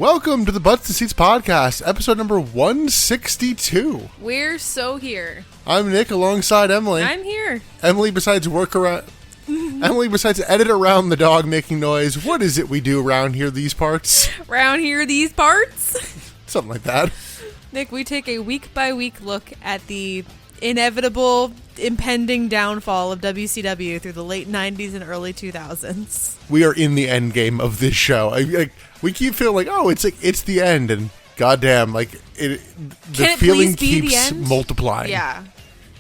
Welcome to the Butts to Seats podcast, episode number 162. We're so here. I'm Nick alongside Emily. I'm here. Emily, besides edit around the dog making noise, what is it we do around here these parts? Around here these parts? Something like that. Nick, we take a week-by-week look at the inevitable, impending downfall of WCW through the late 90s and early 2000s. We are in the end game of this show. We keep feeling like, oh, it's the end, and goddamn, the feeling keeps multiplying. Yeah.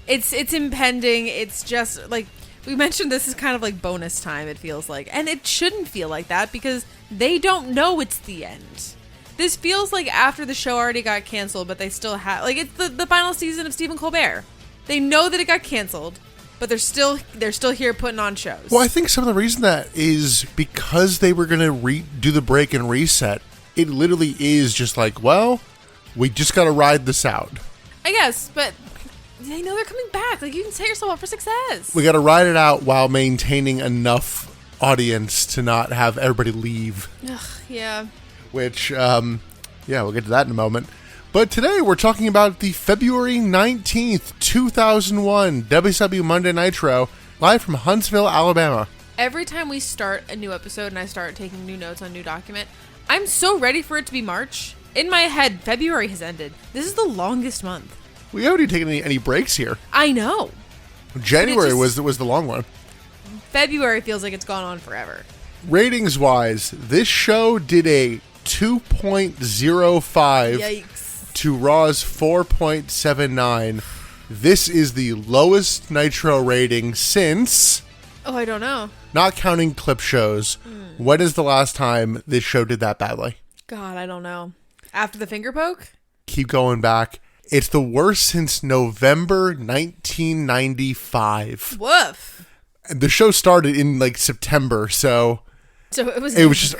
It's impending. It's just, we mentioned this is kind of like bonus time, it feels like. And it shouldn't feel like that because they don't know it's the end. This feels like after the show already got canceled, but they still have... it's the final season of Stephen Colbert. They know that it got canceled, but they're still here putting on shows. Well, I think some of the reason that is because they were going to do the break and reset. It literally is just we just got to ride this out. I guess, but they know they're coming back. You can set yourself up for success. We got to ride it out while maintaining enough audience to not have everybody leave. Ugh, yeah. Which, we'll get to that in a moment. But today we're talking about the February 19th, 2001 WCW Monday Nitro, live from Huntsville, Alabama. Every time we start a new episode and I start taking new notes on new document, I'm so ready for it to be March. In my head, February has ended. This is the longest month. We haven't even taken any breaks here. I know. January was the long one. February feels like it's gone on forever. Ratings-wise, this show did a 2.05 Yikes. to Raw's 4.79. This is the lowest Nitro rating since... Oh, I don't know. Not counting clip shows. When is the last time this show did that badly? God, I don't know. After the finger poke? Keep going back. It's the worst since November 1995. Woof. The show started in September, so it was just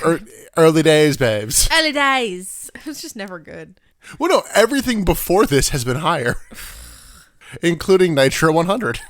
early days, babes. Early days. It was just never good. Well, no, everything before this has been higher, including Nitro 100.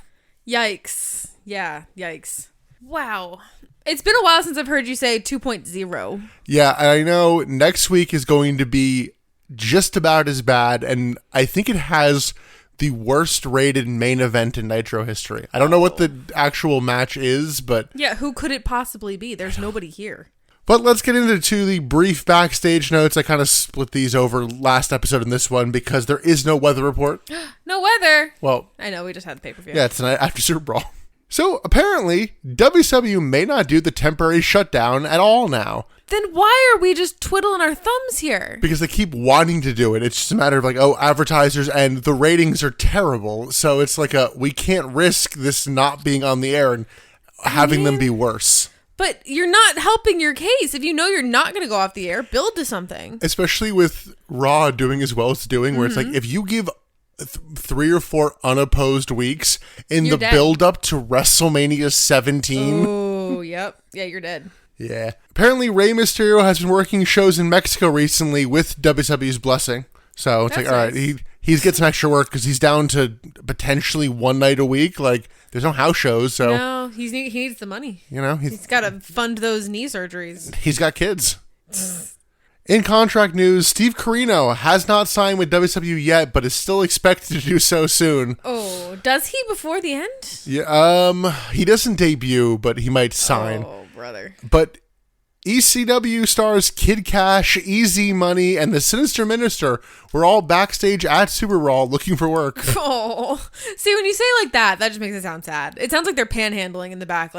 Yikes. Yeah, yikes. Wow. It's been a while since I've heard you say 2.0. Yeah, I know next week is going to be just about as bad, and I think it has the worst rated main event in Nitro history. I don't know what the actual match is, but... Yeah, who could it possibly be? There's nobody here. But let's get into the brief backstage notes. I kind of split these over last episode and this one because there is no weather report. No weather! Well... I know, we just had the pay-per-view. Yeah, tonight after Super Bowl. So, apparently, WCW may not do the temporary shutdown at all now. Then why are we just twiddling our thumbs here? Because they keep wanting to do it. It's just a matter of advertisers and the ratings are terrible. So it's we can't risk this not being on the air and having them be worse. But you're not helping your case. If you know you're not going to go off the air, build to something. Especially with Raw doing as well as it's doing, where it's if you give 3 or 4 unopposed weeks in the build up to WrestleMania 17. Oh, yep. Yeah, you're dead. Yeah. Apparently, Rey Mysterio has been working shows in Mexico recently with WWE's blessing. So it's That's all right, he's getting some extra work because he's down to potentially one night a week. There's no house shows, so... No, he needs the money. He's got to fund those knee surgeries. He's got kids. In contract news, Steve Corino has not signed with WWE yet, but is still expected to do so soon. Oh, does he before the end? Yeah, he doesn't debut, but he might sign. Oh, brother. But ECW stars Kid Cash, Easy Money, and the Sinister Minister were all backstage at Super Raw looking for work. Oh, see, when you say it like that just makes it sound sad. It sounds like they're panhandling in the back,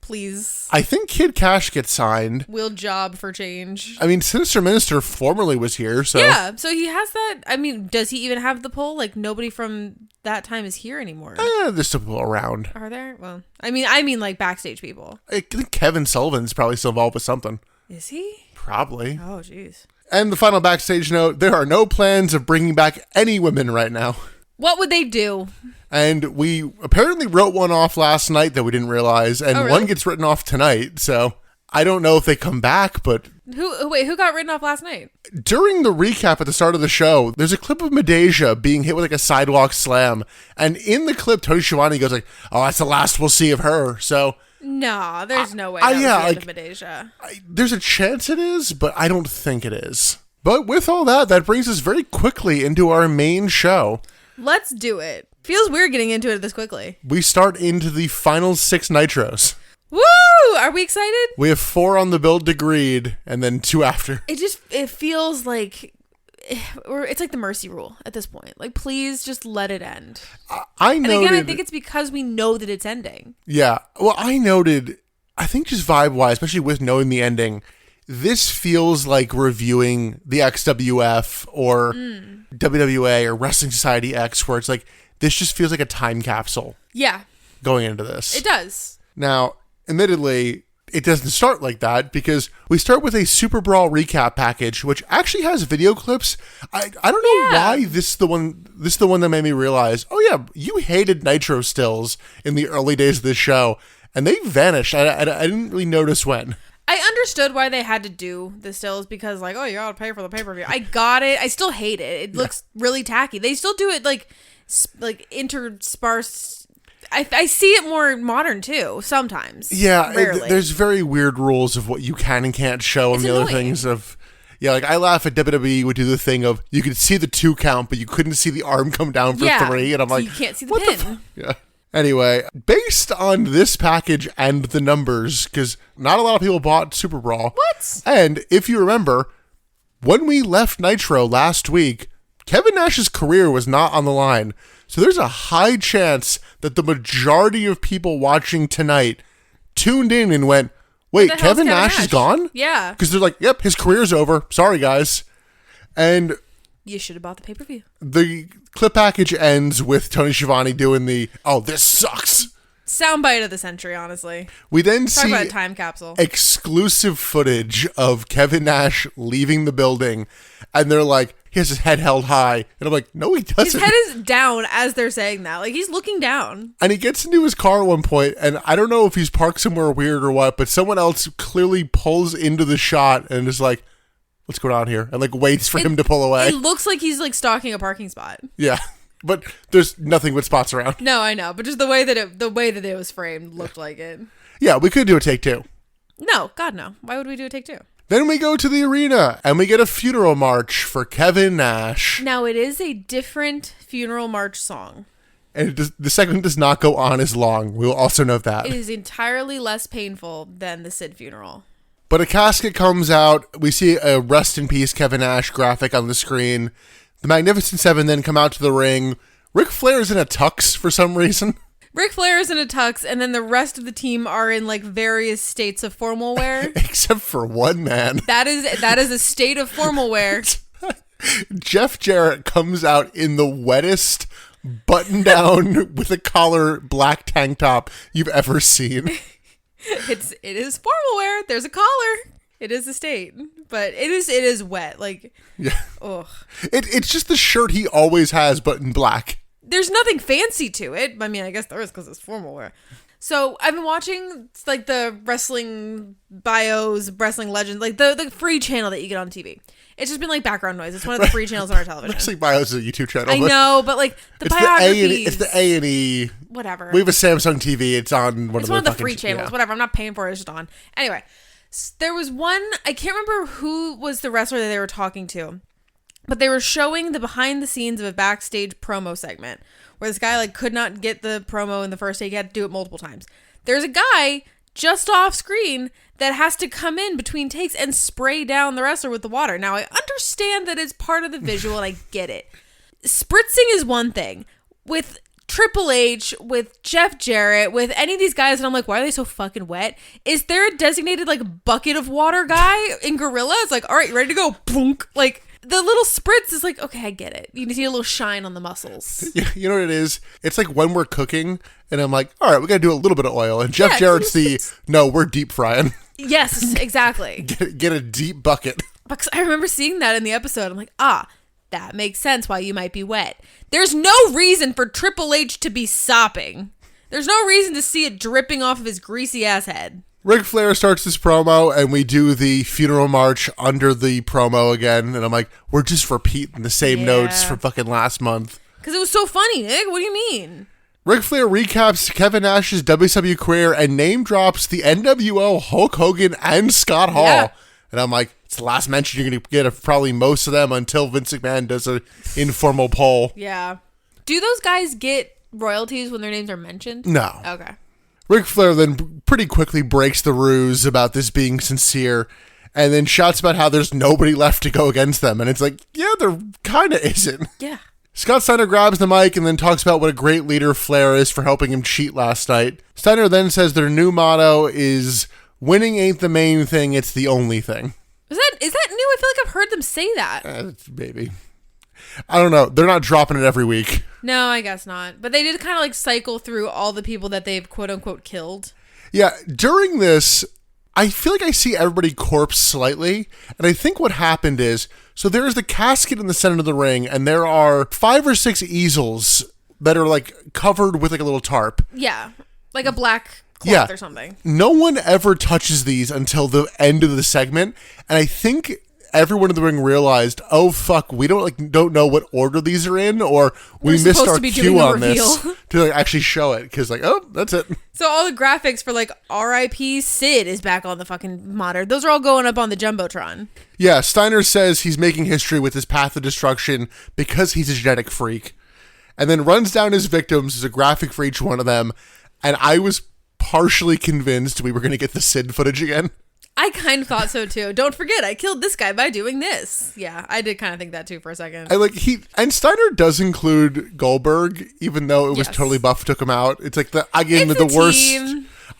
please. I think Kid Cash gets signed. We'll job for change. I mean, Sinister Minister formerly was here, so... Yeah, so he has that... I mean, does he even have the pull? Nobody from that time is here anymore. There's still people around. Are there? Well, I mean backstage people. I think Kevin Sullivan's probably still involved with something. Is he? Probably. Oh, jeez. And the final backstage note, there are no plans of bringing back any women right now. What would they do? And we apparently wrote one off last night that we didn't realize, and really? One gets written off tonight, so I don't know if they come back, but... Who got written off last night? During the recap at the start of the show, there's a clip of Medeja being hit with a sidewalk slam, and in the clip, Tony Schiavone goes oh, that's the last we'll see of her, so No, there's no way that was the end of Midassia. There's a chance it is, but I don't think it is. But with all that, that brings us very quickly into our main show. Let's do it. Feels weird getting into it this quickly. We start into the final 6 Nitros. Woo! Are we excited? We have 4 on the build degreed, and then 2 after. It feels like it's like the mercy rule at this point. Like, please just let it end. I noted, and again, I think it's because we know that it's ending. Yeah. Well, I noted, I think just vibe-wise, especially with knowing the ending, this feels like reviewing the XWF or WWA or Wrestling Society X, where it's like, this just feels like a time capsule. Yeah. Going into this. It does. Now, admittedly, it doesn't start like that because we start with a Super Brawl recap package, which actually has video clips. I don't know why this is the one that made me realize, oh yeah, you hated Nitro stills in the early days of this show, and they vanished. I didn't really notice when. I understood why they had to do the stills because, like, oh, you gotta pay for the pay-per-view. I got it. I still hate it. It looks really tacky. They still do it like interspersed. I see it more modern too sometimes. Yeah, there's very weird rules of what you can and can't show, and the other things of. Yeah, like I laugh at WWE would do the thing of you could see the 2 count, but you couldn't see the arm come down for 3, and I'm like, you can't see the pin. Yeah. Anyway, based on this package and the numbers, because not a lot of people bought Super Brawl. What? And if you remember, when we left Nitro last week, Kevin Nash's career was not on the line. So there's a high chance that the majority of people watching tonight tuned in and went, wait, Kevin Nash is gone? Yeah. Because they're like, yep, his career's over. Sorry, guys. And you should have bought the pay-per-view. The clip package ends with Tony Schiavone doing the, oh, this sucks. Soundbite of the century, honestly. We then Talk see about a time capsule. Exclusive footage of Kevin Nash leaving the building, and they're like, he has his head held high. And I'm like, no, he doesn't. His head is down as they're saying that. Like, he's looking down. And he gets into his car at one point, and I don't know if he's parked somewhere weird or what, but someone else clearly pulls into the shot and is like, what's going on here? And like waits for him to pull away. It looks like he's like stalking a parking spot. Yeah. But there's nothing but spots around. No, I know. But just the way that it was framed looked like it. Yeah, we could do a take 2. No, God, no. Why would we do a take 2? Then we go to the arena, and we get a funeral march for Kevin Nash. Now, it is a different funeral march song. And the segment does not go on as long. We will also note that. It is entirely less painful than the Sid funeral. But a casket comes out. We see a rest in peace Kevin Nash graphic on the screen. The Magnificent Seven then come out to the ring. Ric Flair is in a tux for some reason. Ric Flair is in a tux, and then the rest of the team are in like various states of formal wear. Except for one man. That is a state of formal wear. Jeff Jarrett comes out in the wettest button down with a collar black tank top you've ever seen. It is formal wear. There's a collar. It is a state, but it is wet. Like, yeah. Ugh. It's just the shirt he always has, but in black. There's nothing fancy to it. I mean, I guess there is because it's formal wear. So I've been watching like the wrestling bios, wrestling legends, like the free channel that you get on TV. It's just been like background noise. It's one of the free channels on our television. Wrestling bios is a YouTube channel. I know, but like the biographies. It's the A&E. Whatever. We have a Samsung TV. It's on one of the free channels. Whatever. I'm not paying for it. It's just on. Anyway, there was one. I can't remember who was the wrestler that they were talking to. But they were showing the behind the scenes of a backstage promo segment where this guy like could not get the promo in the first take. He had to do it multiple times. There's a guy just off screen that has to come in between takes and spray down the wrestler with the water. Now, I understand that it's part of the visual and I get it. Spritzing is one thing. With Triple H, with Jeff Jarrett, with any of these guys, and I'm like, why are they so fucking wet? Is there a designated like bucket of water guy in Gorilla? It's like, all right, you ready to go? Plunk. Like, the little spritz is like, okay, I get it. You need a little shine on the muscles. Yeah, you know what it is? It's like when we're cooking, and I'm like, all right, we got to do a little bit of oil. And Jeff Jarrett's no, we're deep frying. Yes, exactly. Get a deep bucket. Because I remember seeing that in the episode. I'm like, that makes sense why you might be wet. There's no reason for Triple H to be sopping. There's no reason to see it dripping off of his greasy ass head. Ric Flair starts this promo, and we do the funeral march under the promo again. And I'm like, we're just repeating the same notes from fucking last month. Because it was so funny, Nick. What do you mean? Ric Flair recaps Kevin Nash's WCW career and name drops the NWO, Hulk Hogan, and Scott Hall. Yeah. And I'm like, it's the last mention you're going to get of probably most of them until Vince McMahon does an informal poll. Yeah. Do those guys get royalties when their names are mentioned? No. Okay. Ric Flair then pretty quickly breaks the ruse about this being sincere and then shouts about how there's nobody left to go against them. And it's like, yeah, there kind of isn't. Yeah. Scott Steiner grabs the mic and then talks about what a great leader Flair is for helping him cheat last night. Steiner then says their new motto is, winning ain't the main thing, it's the only thing. Is that new? I feel like I've heard them say that. Maybe. I don't know. They're not dropping it every week. No, I guess not. But they did kind of like cycle through all the people that they've quote unquote killed. Yeah, during this, I feel like I see everybody corpse slightly. And I think what happened is, so there's the casket in the center of the ring, and there are 5 or 6 easels that are like covered with like a little tarp. Yeah. Like a black cloth or something. No one ever touches these until the end of the segment. And I think everyone in the ring realized, oh fuck, we don't know what order these are in, or we missed our cue on this to like actually show it, because like, oh, that's it. So all the graphics for like R.I.P. Sid is back on the fucking monitor. Those are all going up on the Jumbotron. Yeah, Steiner says he's making history with his path of destruction because he's a genetic freak, and then runs down his victims. There's a graphic for each one of them, and I was partially convinced we were going to get the Sid footage again. I kind of thought so too. Don't forget, I killed this guy by doing this. Yeah, I did kind of think that too for a second. And Steiner does include Goldberg, even though it was totally Buff took him out. It's like I gave him the worst.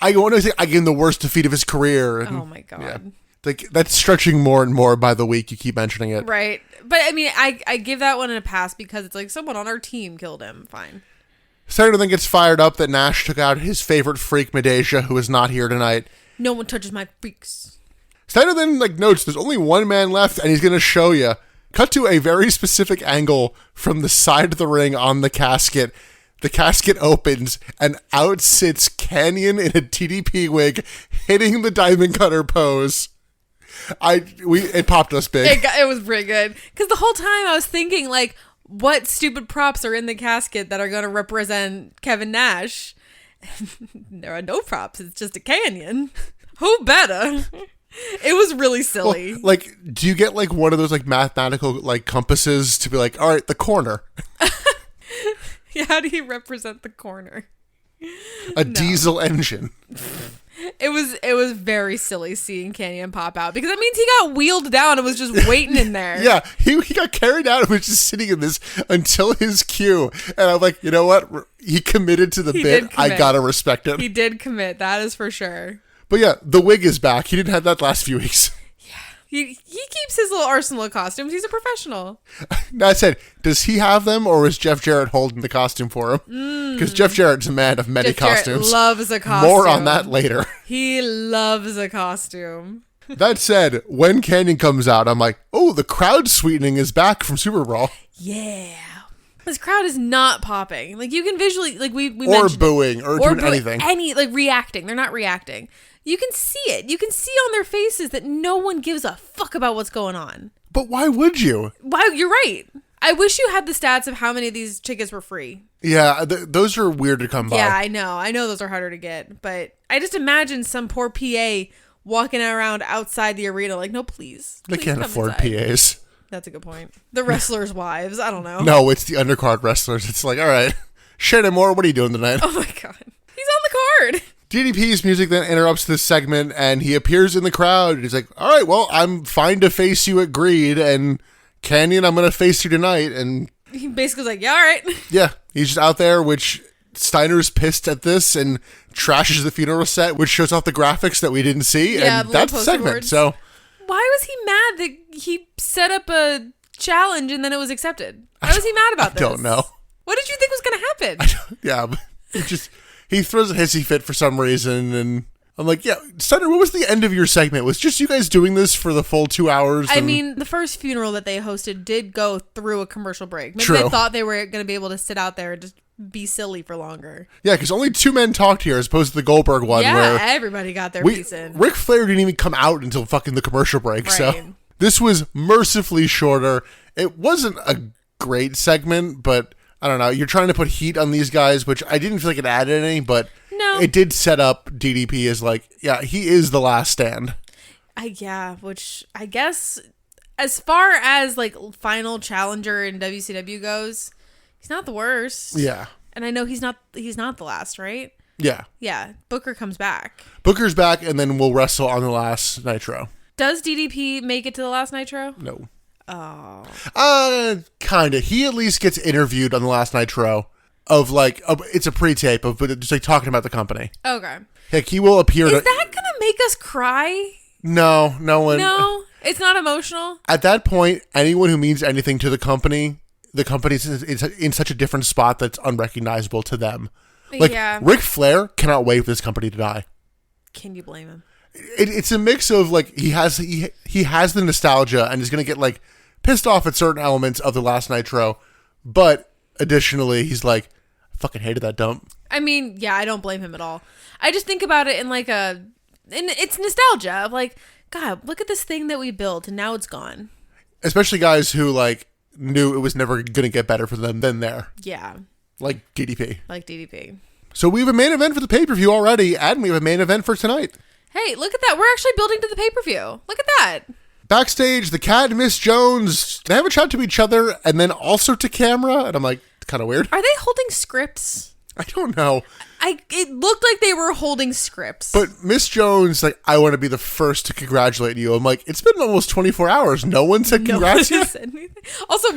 I want to say I gave him the worst defeat of his career. And, oh my god! Yeah. Like that's stretching more and more by the week. You keep mentioning it, right? But I mean, I give that one a pass because it's like someone on our team killed him. Fine. Steiner then gets fired up that Nash took out his favorite freak, Medeja, who is not here tonight. No one touches my freaks. Steiner then notes there's only one man left, and he's going to show you. Cut to a very specific angle from the side of the ring on the casket. The casket opens, and out sits Kanyon in a TDP wig, hitting the diamond cutter pose. It popped us big. It was pretty good because the whole time I was thinking like, what stupid props are in the casket that are going to represent Kevin Nash? There are no props. It's just a Kanyon. Who better? It was really silly. Well, do you get one of those mathematical compasses to be like, all right, the corner? Yeah, how do you represent the corner? A diesel engine. It was very silly seeing Kanyon pop out because that means he got wheeled down and was just waiting in there. Yeah, he got carried out and was just sitting in this until his cue. And I'm like, you know what? He committed to the bit. I gotta respect him. He did commit. That is for sure. But yeah, the wig is back. He didn't have that last few weeks. Yeah. He keeps his little arsenal of costumes. He's a professional. I said, does he have them or is Jeff Jarrett holding the costume for him? Because Jeff Jarrett's a man of many costumes. Jarrett loves a costume. More on that later. He loves a costume. That said, when Kanyon comes out, I'm like, oh, the crowd sweetening is back from Super Brawl. Yeah. This crowd is not popping. You can visually, we or mentioned booing, or doing anything. Reacting. They're not reacting. You can see it. You can see on their faces that no one gives a fuck about what's going on. But why would you? Why? You're right. I wish you had the stats of how many of these tickets were free. Yeah, those are weird to come by. Yeah, I know. I know those are harder to get. But I just imagine some poor PA walking around outside the arena no, please. They can't afford inside. PAs. That's a good point. The wrestlers' wives. I don't know. No, it's the undercard wrestlers. It's like, all right, Shannon Moore, what are you doing tonight? Oh my God. He's on the card. DDP's music then interrupts this segment, and he appears in the crowd. And he's like, all right, well, I'm fine to face you at Greed, and Kanyon, I'm going to face you tonight. And he basically was like, yeah, all right. Yeah, he's just out there, which Steiner's pissed at this and trashes the funeral set, which shows off the graphics that we didn't see. Yeah, and that's the segment. Boards. So why was he mad that he set up a challenge and then it was accepted? Why was he mad about this? I don't know. What did you think was going to happen? Yeah, but he throws a hissy fit for some reason, and I'm like, yeah, Steiner, what was the end of your segment? Was just you guys doing this for the full 2 hours? I mean, the first funeral that they hosted did go through a commercial break. Maybe True. They thought they were going to be able to sit out there and just be silly for longer. Yeah, because only 2 men talked here as opposed to the Goldberg one. Yeah, where everybody got their piece in. Ric Flair didn't even come out until fucking the commercial break. Right. So this was mercifully shorter. It wasn't a great segment, but I don't know. You're trying to put heat on these guys, which I didn't feel like it added any, but No. it did set up DDP as like, yeah, he is the last stand. Which I guess as far as like final challenger in WCW goes, he's not the worst. Yeah. And I know he's not the last, right? Yeah. Yeah. Booker comes back. Booker's back, and then we'll wrestle on the last Nitro. Does DDP make it to the last Nitro? No. Oh. Kinda. He at least gets interviewed on the last Nitro of like, it's a pre-tape of, but just like talking about the company. Okay. Like he will appear. Is that gonna make us cry? No one. No, it's not emotional. At that point, anyone who means anything to the company's in such a different spot that's unrecognizable to them. Like, yeah. Ric Flair cannot wait for this company to die. Can you blame him? It's a mix of like he has the nostalgia and is going to get like pissed off at certain elements of the last Nitro, but additionally he's like, I fucking hated that dump. I mean, yeah, I don't blame him at all. I just think about it in like it's nostalgia of like, God, look at this thing that we built and now it's gone. Especially guys who like knew it was never going to get better for them than there. Yeah. Like DDP. So we have a main event for the pay-per-view already, and we have a main event for tonight. Hey, look at that. We're actually building to the pay-per-view. Look at that. Backstage, the Cat and Miss Jones, they have a chat to each other and then also to camera, and I'm like, kind of weird. Are they holding scripts? I don't know. It looked like they were holding scripts. But Miss Jones, like, I want to be the first to congratulate you. I'm like, it's been almost 24 hours. No one said congrats yet? Said anything. Also,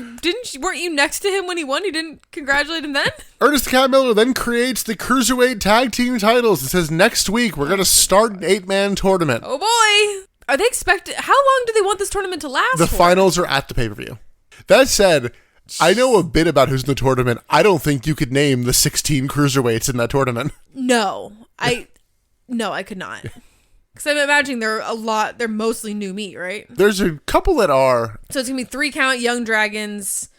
weren't you next to him when he won? You didn't congratulate him then? Ernest the Cat Miller then creates the Cruiserweight Tag Team titles. It says next week we're going to start an 8-man tournament. Oh boy. Are they how long do they want this tournament to last The for? finals are at the pay-per-view. That said, I know a bit about who's in the tournament. I don't think you could name the 16 cruiserweights in that tournament. No, I could not. Because I'm imagining they're mostly new meat, right? There's a couple that are. So it's going to be 3 count Young Dragons,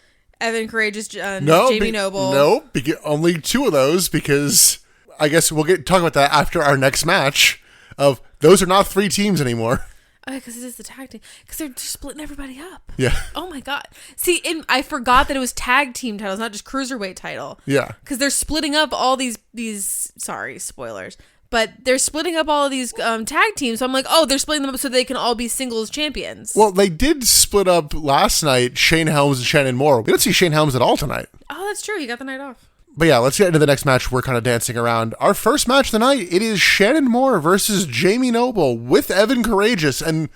Evan Courageous, Jamie Noble. No, only 2 of those because I guess we'll talk about that after our next match of those are not 3 teams anymore. Oh, because it is the tag team. Because they're just splitting everybody up. Yeah. Oh my God. See, I forgot that it was tag team titles, not just cruiserweight title. Yeah. Because they're splitting up all these. Sorry, spoilers. But they're splitting up all of these tag teams. So I'm like, oh, they're splitting them up so they can all be singles champions. Well, they did split up last night, Shane Helms and Shannon Moore. We don't see Shane Helms at all tonight. Oh, that's true. He got the night off. But yeah, let's get into the next match. We're kind of dancing around. Our first match of the night, it is Shannon Moore versus Jamie Noble with Evan Courageous. And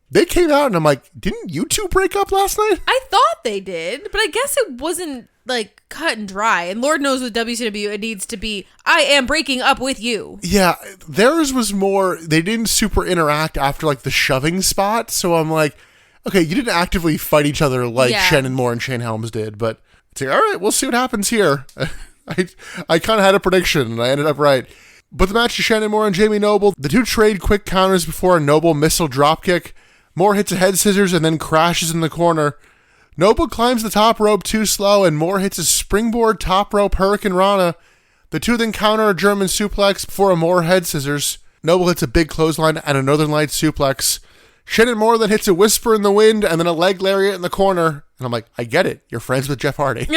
they came out and I'm like, didn't you 2 break up last night? I thought they did, but I guess it wasn't like cut and dry. And Lord knows with WCW, it needs to be, I am breaking up with you. Yeah, theirs was more, they didn't super interact after like the shoving spot. So I'm like, okay, you didn't actively fight each other like Shannon Moore and Shane Helms did, but it's like, all right, we'll see what happens here. I kind of had a prediction and I ended up right. But the match is Shannon Moore and Jamie Noble. The 2 trade quick counters before a Noble missile dropkick. Moore hits a head scissors and then crashes in the corner. Noble climbs the top rope too slow and Moore hits a springboard top rope Hurricane Rana. The 2 then counter a German suplex before a Moore head scissors. Noble hits a big clothesline and a Northern Light suplex. Shannon Moore then hits a whisper in the wind and then a leg lariat in the corner. And I'm like, I get it. You're friends with Jeff Hardy.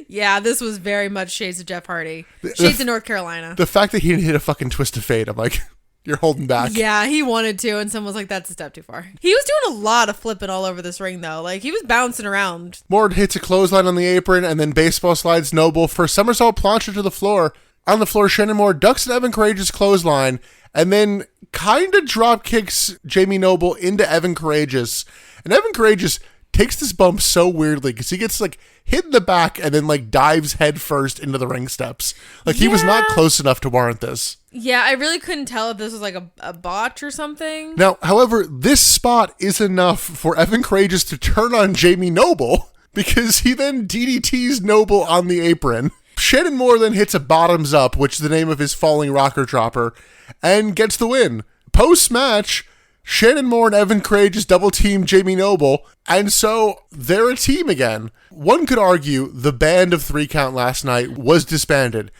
Yeah, this was very much shades of Jeff Hardy. Shades of North Carolina. The fact that he didn't hit a fucking twist of fate, I'm like, you're holding back. Yeah, he wanted to, and someone was like, that's a step too far. He was doing a lot of flipping all over this ring, though. Like, he was bouncing around. Moore hits a clothesline on the apron and then baseball slides Noble for a somersault plancher to the floor. On the floor, Shannon Moore ducks an Evan Courageous clothesline and then kind of drop kicks Jamie Noble into Evan Courageous. And Evan Courageous takes this bump so weirdly because he gets like hit in the back and then like dives head first into the ring steps. Like he was not close enough to warrant this. Yeah, I really couldn't tell if this was like a botch or something. Now, however, this spot is enough for Evan Courageous to turn on Jamie Noble because he then DDTs Noble on the apron. Shannon Moore then hits a bottoms up, which is the name of his falling rocker dropper, and gets the win. Post-match, Shannon Moore and Evan Courageous double team Jamie Noble, and so they're a team again. One could argue the band of 3 count last night was disbanded.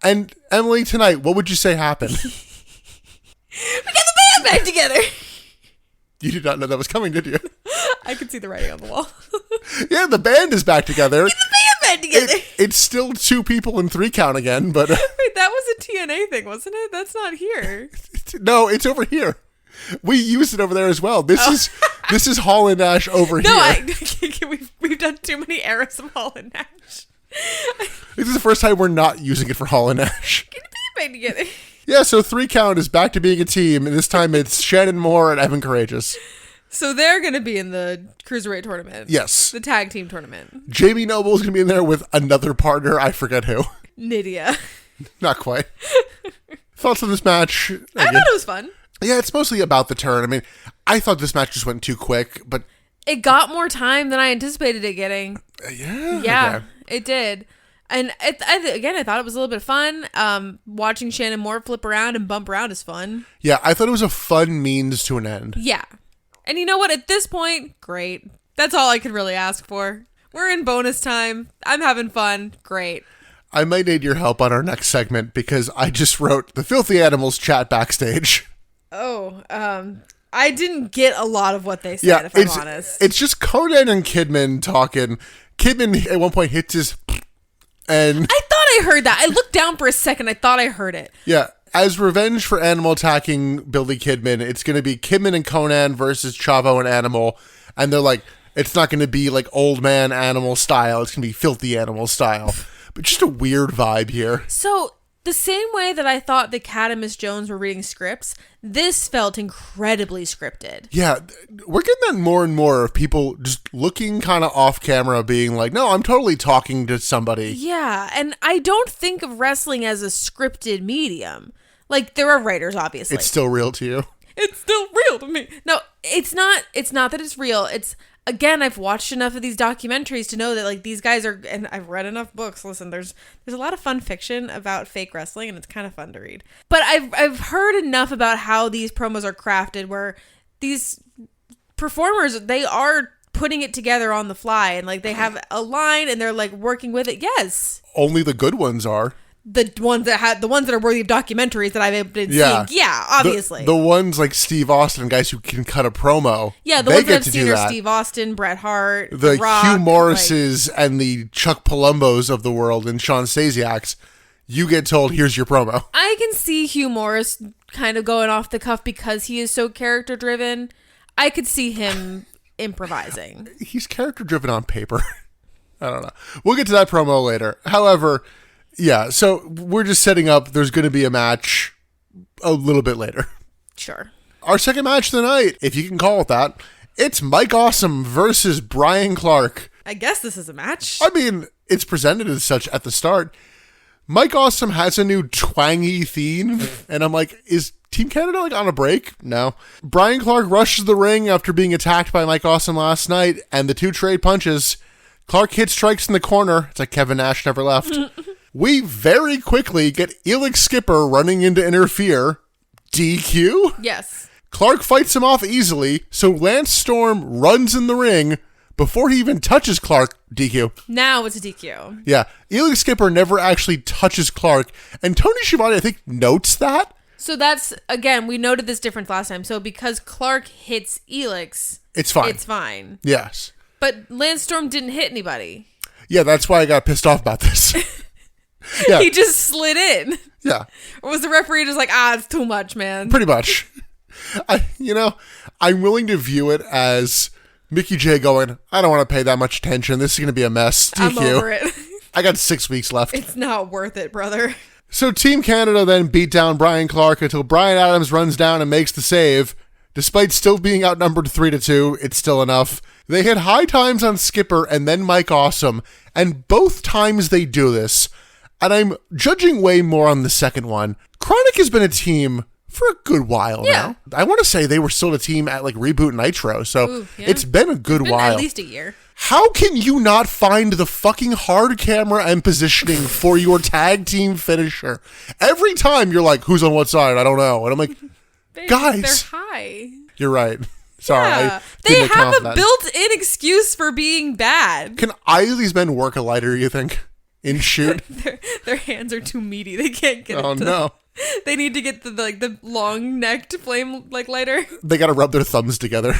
And Emily, tonight, what would you say happened? We got the band back together. You did not know that was coming, did you? I could see the writing on the wall. Yeah, the band is back together. Get the band back together. It's still 2 people in 3 count again, but... Wait, that was a TNA thing, wasn't it? That's not here. No, it's over here. We used it over there as well. This is Hall and Nash over here. We've done too many eras of Hall and Nash. This is the first time we're not using it for Hall and Nash. Get it. Yeah, so 3 count is back to being a team, and this time it's Shannon Moore and Evan Courageous. So they're going to be in the Cruiserweight tournament. Yes. The tag team tournament. Jamie Noble is going to be in there with another partner. I forget who. Nydia. Not quite. Thoughts on this match? I thought it was fun. Yeah, it's mostly about the turn. I mean, I thought this match just went too quick, but... It got more time than I anticipated it getting. Yeah? Yeah, okay. It did. And I thought it was a little bit fun. Watching Shannon Moore flip around and bump around is fun. Yeah, I thought it was a fun means to an end. Yeah. And you know what? At this point, great. That's all I could really ask for. We're in bonus time. I'm having fun. Great. I might need your help on our next segment because I just wrote the Filthy Animals chat backstage. Oh, I didn't get a lot of what they said, if I'm honest. It's just Conan and Kidman talking. Kidman at one point hits his... And I thought I heard that. I looked down for a second. I thought I heard it. Yeah. As revenge for Animal attacking Billy Kidman, it's going to be Kidman and Conan versus Chavo and Animal. And they're like, it's not going to be like old man Animal style. It's going to be Filthy Animal style. But just a weird vibe here. So the same way that I thought the Cat and Miss Jones were reading scripts, this felt incredibly scripted. Yeah, we're getting that more and more of people just looking kind of off camera being like, no, I'm totally talking to somebody. Yeah, and I don't think of wrestling as a scripted medium. Like, there are writers, obviously. It's still real to you. It's still real to me. No, it's not that it's real. It's, again, I've watched enough of these documentaries to know that, like, these guys are, and I've read enough books. Listen, there's a lot of fun fiction about fake wrestling, and it's kind of fun to read. But I've heard enough about how these promos are crafted, where these performers, they are putting it together on the fly, and, like, they have a line, and they're, like, working with it. Yes. Only the good ones are. The ones that are worthy of documentaries that I've been seeing. Yeah, obviously. The ones like Steve Austin, guys who can cut a promo. Yeah, the ones that I've seen are Steve Austin, Bret Hart, the Rock, Hugh Morrises, and the Chuck Palumbos of the world, and Sean Stasiaks. You get told, here's your promo. I can see Hugh Morris kind of going off the cuff because he is so character driven. I could see him improvising. He's character driven on paper. I don't know. We'll get to that promo later. However, yeah, so we're just setting up. There's going to be a match a little bit later. Sure. Our second match of the night, if you can call it that, it's Mike Awesome versus Brian Clark. I guess this is a match. I mean, it's presented as such at the start. Mike Awesome has a new twangy theme, and I'm like, is Team Canada like on a break? No. Brian Clark rushes the ring after being attacked by Mike Awesome last night, and the two trade punches. Clark hits strikes in the corner. It's like Kevin Nash never left. We very quickly get Elix Skipper running in to interfere. DQ? Yes. Clark fights him off easily, so Lance Storm runs in the ring before he even touches Clark. DQ. Now it's a DQ. Yeah. Elix Skipper never actually touches Clark, and Tony Schiavone, I think, notes that. So that's, again, we noted this difference last time. So because Clark hits Elix, it's fine. It's fine. Yes. But Lance Storm didn't hit anybody. Yeah, that's why I got pissed off about this. Yeah. He just slid in. Yeah. Or was the referee just like, it's too much, man? Pretty much. I'm willing to view it as Mickey J going, I don't want to pay that much attention. This is going to be a mess. DQ. I'm over it. I got 6 weeks left. It's not worth it, brother. So Team Canada then beat down Brian Clark until Brian Adams runs down and makes the save. Despite still being outnumbered 3-2, it's still enough. They hit high times on Skipper and then Mike Awesome, and both times they do this, and I'm judging way more on the second one. Chronic has been a team for a good while now. I want to say they were still a team at like Reboot Nitro, so it's been a good while. At least a year. How can you not find the fucking hard camera and positioning for your tag team finisher? Every time you're like, who's on what side? I don't know. And I'm like, guys. They're high. You're right. Sorry. Yeah. They have a built-in excuse for being bad. Can either of these men work a lighter, you think? In shoot? Their hands are too meaty. They can't get it. Oh, no. They need to get the long-necked flame lighter. They got to rub their thumbs together.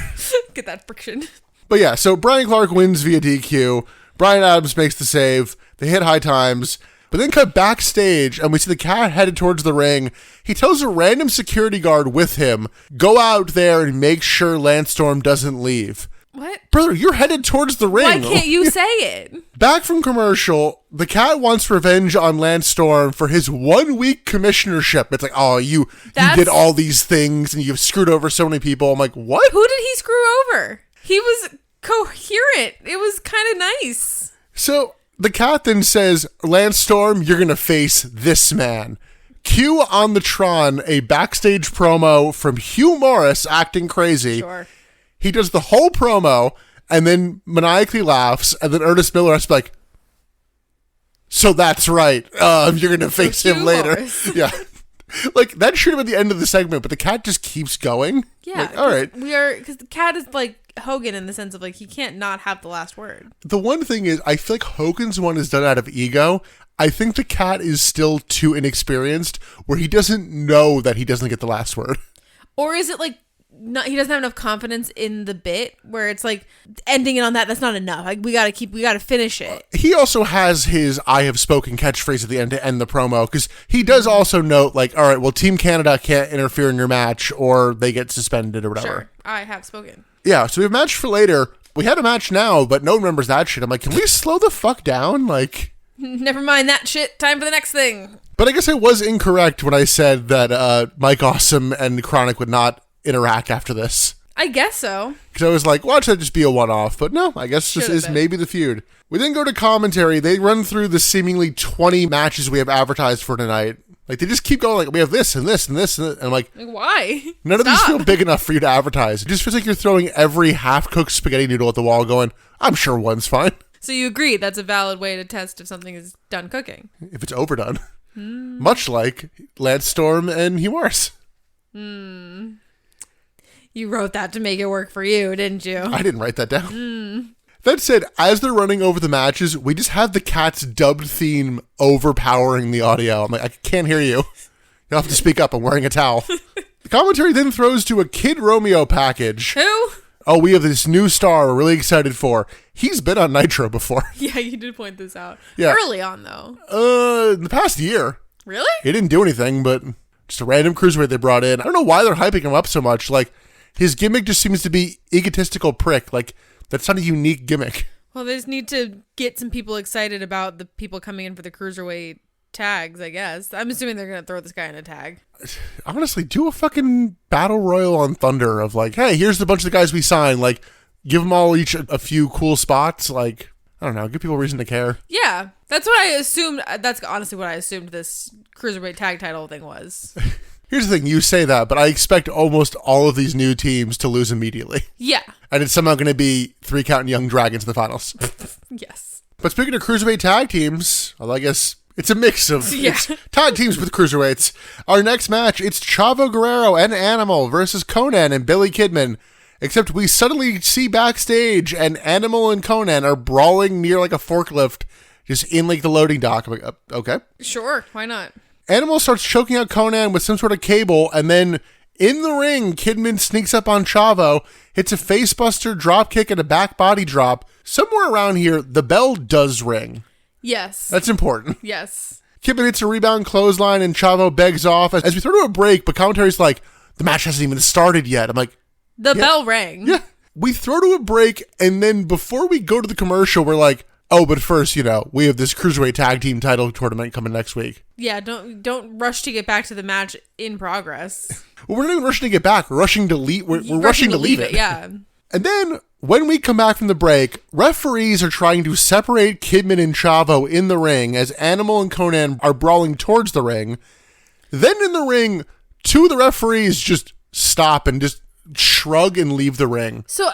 Get that friction. But yeah, so Brian Clark wins via DQ. Bryan Adams makes the save. They hit high times. But then cut backstage, and we see the Cat headed towards the ring. He tells a random security guard with him, go out there and make sure Lance Storm doesn't leave. What? Brother, you're headed towards the ring. Why can't you say it? Back from commercial, the Cat wants revenge on Lance Storm for his 1 week commissionership. It's like, oh, you did all these things and you've screwed over so many people. I'm like, what? Who did he screw over? He was coherent. It was kind of nice. So the Cat then says, Lance Storm, you're going to face this man. Cue on the Tron a backstage promo from Hugh Morris acting crazy. Sure. He does the whole promo and then maniacally laughs, and then Ernest Miller has to be like, so that's right. You're going to face him later. Morris. Yeah. Like, that should have been the end of the segment, but the Cat just keeps going. Yeah. Like, all right. Because the Cat is like Hogan in the sense of like, he can't not have the last word. The one thing is, I feel like Hogan's one is done out of ego. I think the Cat is still too inexperienced, where he doesn't know that he doesn't get the last word. Or is it like, he doesn't have enough confidence in the bit where it's like ending it on that's not enough. Like we gotta finish it. He also has his I have spoken catchphrase at the end to end the promo, because he does also note like, all right, well, Team Canada can't interfere in your match or they get suspended or whatever. Sure, I have spoken. Yeah, so we have a match for later. We had a match now, but no one remembers that shit. I'm like, can we slow the fuck down? Like, never mind that shit. Time for the next thing. But I guess I was incorrect when I said that Mike Awesome and Chronic would not interact after this. I guess so. Because I was like, watch that just be a one-off. But no, I guess this is maybe the feud. We then go to commentary. They run through the seemingly 20 matches we have advertised for tonight. Like, they just keep going, like, we have this and this and this. And I'm like why? None of these feel big enough for you to advertise. It just feels like you're throwing every half-cooked spaghetti noodle at the wall going, I'm sure one's fine. So you agree that's a valid way to test if something is done cooking? If it's overdone. Much like Lance Storm and Hugh Morris. You wrote that to make it work for you, didn't you? I didn't write that down. That said, as they're running over the matches, we just have the Cat's dubbed theme overpowering the audio. I'm like, I can't hear you. You'll have to speak up. I'm wearing a towel. The commentary then throws to a Kid Romeo package. Who? Oh, we have this new star we're really excited for. He's been on Nitro before. Yeah, you did point this out. Yeah. Early on, though. In the past year. Really? He didn't do anything, but just a random cruiserweight they brought in. I don't know why they're hyping him up so much. Like, his gimmick just seems to be egotistical prick. Like, that's not a unique gimmick. Well, they just need to get some people excited about the people coming in for the cruiserweight tags, I guess. I'm assuming they're going to throw this guy in a tag. Honestly, do a fucking battle royal on Thunder of like, hey, here's the bunch of the guys we signed. Like, give them all each a few cool spots. Like, I don't know, give people a reason to care. Yeah, that's what I assumed. That's honestly what I assumed this cruiserweight tag title thing was. Here's the thing, you say that, but I expect almost all of these new teams to lose immediately. Yeah. And it's somehow going to be 3 Count and Young Dragons in the finals. Yes. But speaking of cruiserweight tag teams, well, I guess it's a mix of it's tag teams with cruiserweights. Our next match, it's Chavo Guerrero and Animal versus Konnan and Billy Kidman. Except we suddenly see backstage and Animal and Konnan are brawling near like a forklift, just in like the loading dock. I'm like, okay. Sure, why not? Animal starts choking out Konnan with some sort of cable, and then in the ring, Kidman sneaks up on Chavo, hits a facebuster, drop kick, and a back body drop. Somewhere around here, the bell does ring. Yes. That's important. Yes. Kidman hits a rebound clothesline, and Chavo begs off. As we throw to a break, but commentary's like, the match hasn't even started yet. I'm like, the bell rang. Yeah. We throw to a break, and then before we go to the commercial, we're like, oh, but first, we have this Cruiserweight Tag Team title tournament coming next week. Yeah, don't rush to get back to the match in progress. Well, we're not even rushing to get back. We're rushing to leave. We're rushing to leave it. Yeah. And then, when we come back from the break, referees are trying to separate Kidman and Chavo in the ring as Animal and Konnan are brawling towards the ring. Then in the ring, 2 of the referees just stop and just shrug and leave the ring. So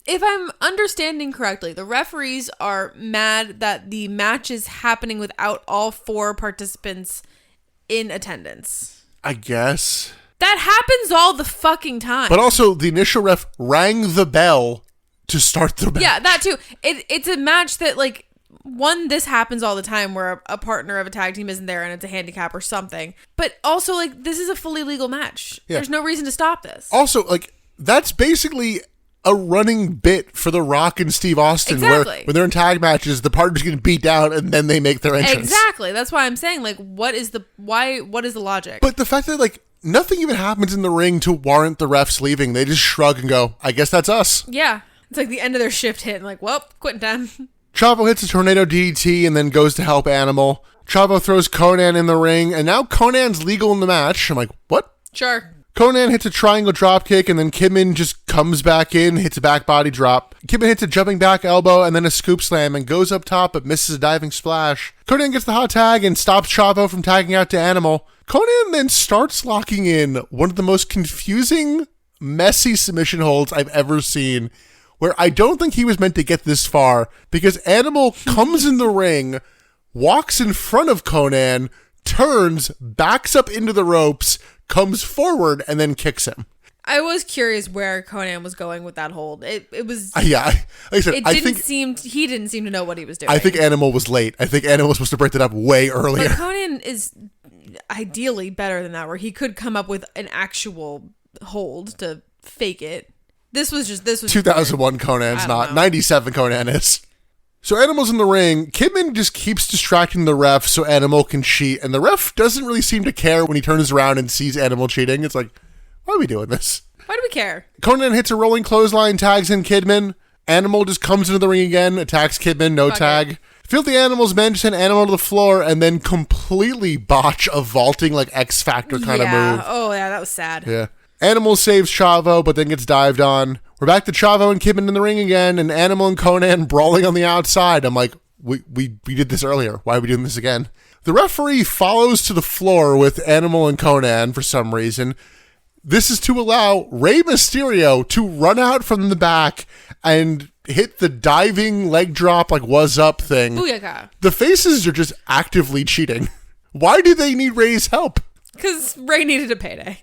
if I'm understanding correctly, the referees are mad that the match is happening without all 4 participants in attendance. I guess. That happens all the fucking time. But also, the initial ref rang the bell to start the match. Yeah, that too. It's a match that, like, this happens all the time where a partner of a tag team isn't there and it's a handicap or something. But also, like, this is a fully legal match. Yeah. There's no reason to stop this. Also, like, that's basically a running bit for The Rock and Steve Austin where when they're in tag matches, the partner's getting beat down and then they make their entrance. Exactly. That's why I'm saying, like, what is the logic? But the fact that, like, nothing even happens in the ring to warrant the refs leaving. They just shrug and go, I guess that's us. Yeah. It's like the end of their shift hit and like, well, quitting time. Chavo hits a tornado DDT and then goes to help Animal. Chavo throws Konnan in the ring, and now Konnan's legal in the match. I'm like, what? Sure. Konnan hits a triangle dropkick, and then Kidman just comes back in, hits a back body drop. Kidman hits a jumping back elbow and then a scoop slam and goes up top but misses a diving splash. Konnan gets the hot tag and stops Chavo from tagging out to Animal. Konnan then starts locking in one of the most confusing, messy submission holds I've ever seen, where I don't think he was meant to get this far, because Animal comes in the ring, walks in front of Konnan, turns, backs up into the ropes, comes forward, and then kicks him. I was curious where Konnan was going with that hold. It was... Yeah, like I said, he didn't seem to know what he was doing. I think Animal was late. I think Animal was supposed to break that up way earlier. But Konnan is ideally better than that, where he could come up with an actual hold to fake it. This was 2001 Konnan's not. 97 Konnan is. So Animal's in the ring. Kidman just keeps distracting the ref so Animal can cheat, and the ref doesn't really seem to care when he turns around and sees Animal cheating. It's like, why are we doing this? Why do we care? Konnan hits a rolling clothesline, tags in Kidman. Animal just comes into the ring again, attacks Kidman, no tag. Filthy Animal's men just send Animal to the floor and then completely botch a vaulting, like, X Factor kind of move. Oh, yeah, that was sad. Yeah. Animal saves Chavo, but then gets dived on. We're back to Chavo and Kidman in the ring again, and Animal and Konnan brawling on the outside. I'm like, we did this earlier. Why are we doing this again? The referee follows to the floor with Animal and Konnan for some reason. This is to allow Rey Mysterio to run out from the back and hit the diving leg drop, like, was up thing. Booyaka. The faces are just actively cheating. Why do they need Rey's help? Because Rey needed a payday.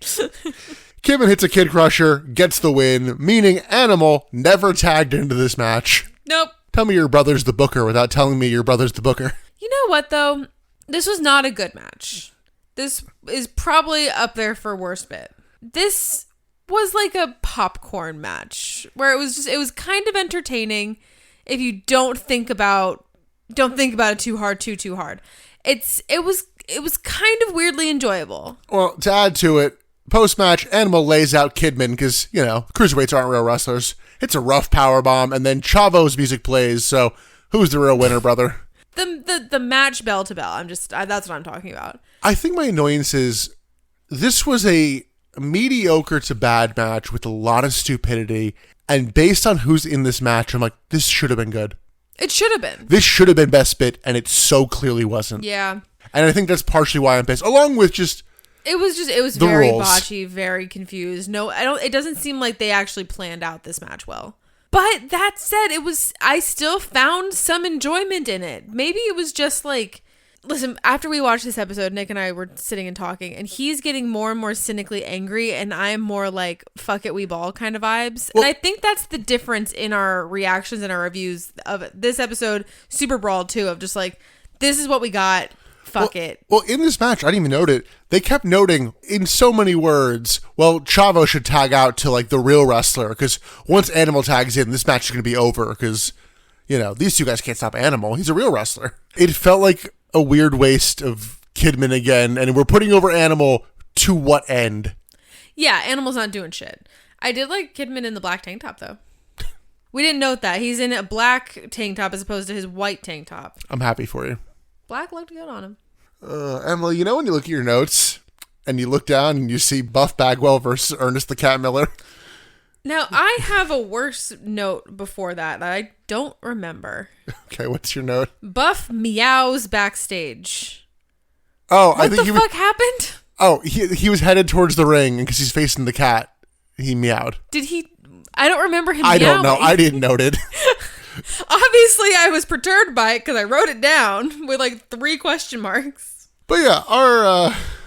Kidman hits a Kid Crusher, gets the win, meaning Animal never tagged into this match. Nope. Tell me your brother's the booker without telling me your brother's the booker. You know what, though? This was not a good match. This is probably up there for worst bit. This was like a popcorn match where it was kind of entertaining if you don't think about it too hard. It was kind of weirdly enjoyable. Well, to add to it, post-match, Animal lays out Kidman because, you know, cruiserweights aren't real wrestlers. It's a rough powerbomb, and then Chavo's music plays, so who's the real winner, brother? The match bell to bell. That's what I'm talking about. I think my annoyance is this was a mediocre to bad match with a lot of stupidity, and based on who's in this match, I'm like, this should have been good. It should have been. This should have been best bit, and it so clearly wasn't. Yeah. And I think that's partially why I'm pissed, along with just... It was very botchy, very confused. No, it doesn't seem like they actually planned out this match well. But that said, I still found some enjoyment in it. Maybe it was just like, listen, after we watched this episode, Nick and I were sitting and talking, and he's getting more and more cynically angry, and I'm more like, fuck it, we ball kind of vibes. Well, and I think that's the difference in our reactions and our reviews of this episode, Super Brawl 2, of just like, this is what we got. Fuck it. Well, in this match, I didn't even note it. They kept noting in so many words, well, Chavo should tag out to, like, the real wrestler, because once Animal tags in, this match is going to be over, because, you know, these two guys can't stop Animal. He's a real wrestler. It felt like a weird waste of Kidman again, and we're putting over Animal to what end? Yeah, Animal's not doing shit. I did like Kidman in the black tank top, though. We didn't note that. He's in a black tank top as opposed to his white tank top. I'm happy for you. Black looked good on him. Emily, you know when you look at your notes and you look down and you see Buff Bagwell versus Ernest the Cat Miller? Now, I have a worse note before that I don't remember. Okay, what's your note? Buff meows backstage. Oh, I think what the fuck happened? Oh, he was headed towards the ring because he's facing the cat. He meowed. Did he? I don't remember him meowing. I don't know. I didn't note it. Obviously, I was perturbed by it because I wrote it down with like 3 question marks. But yeah,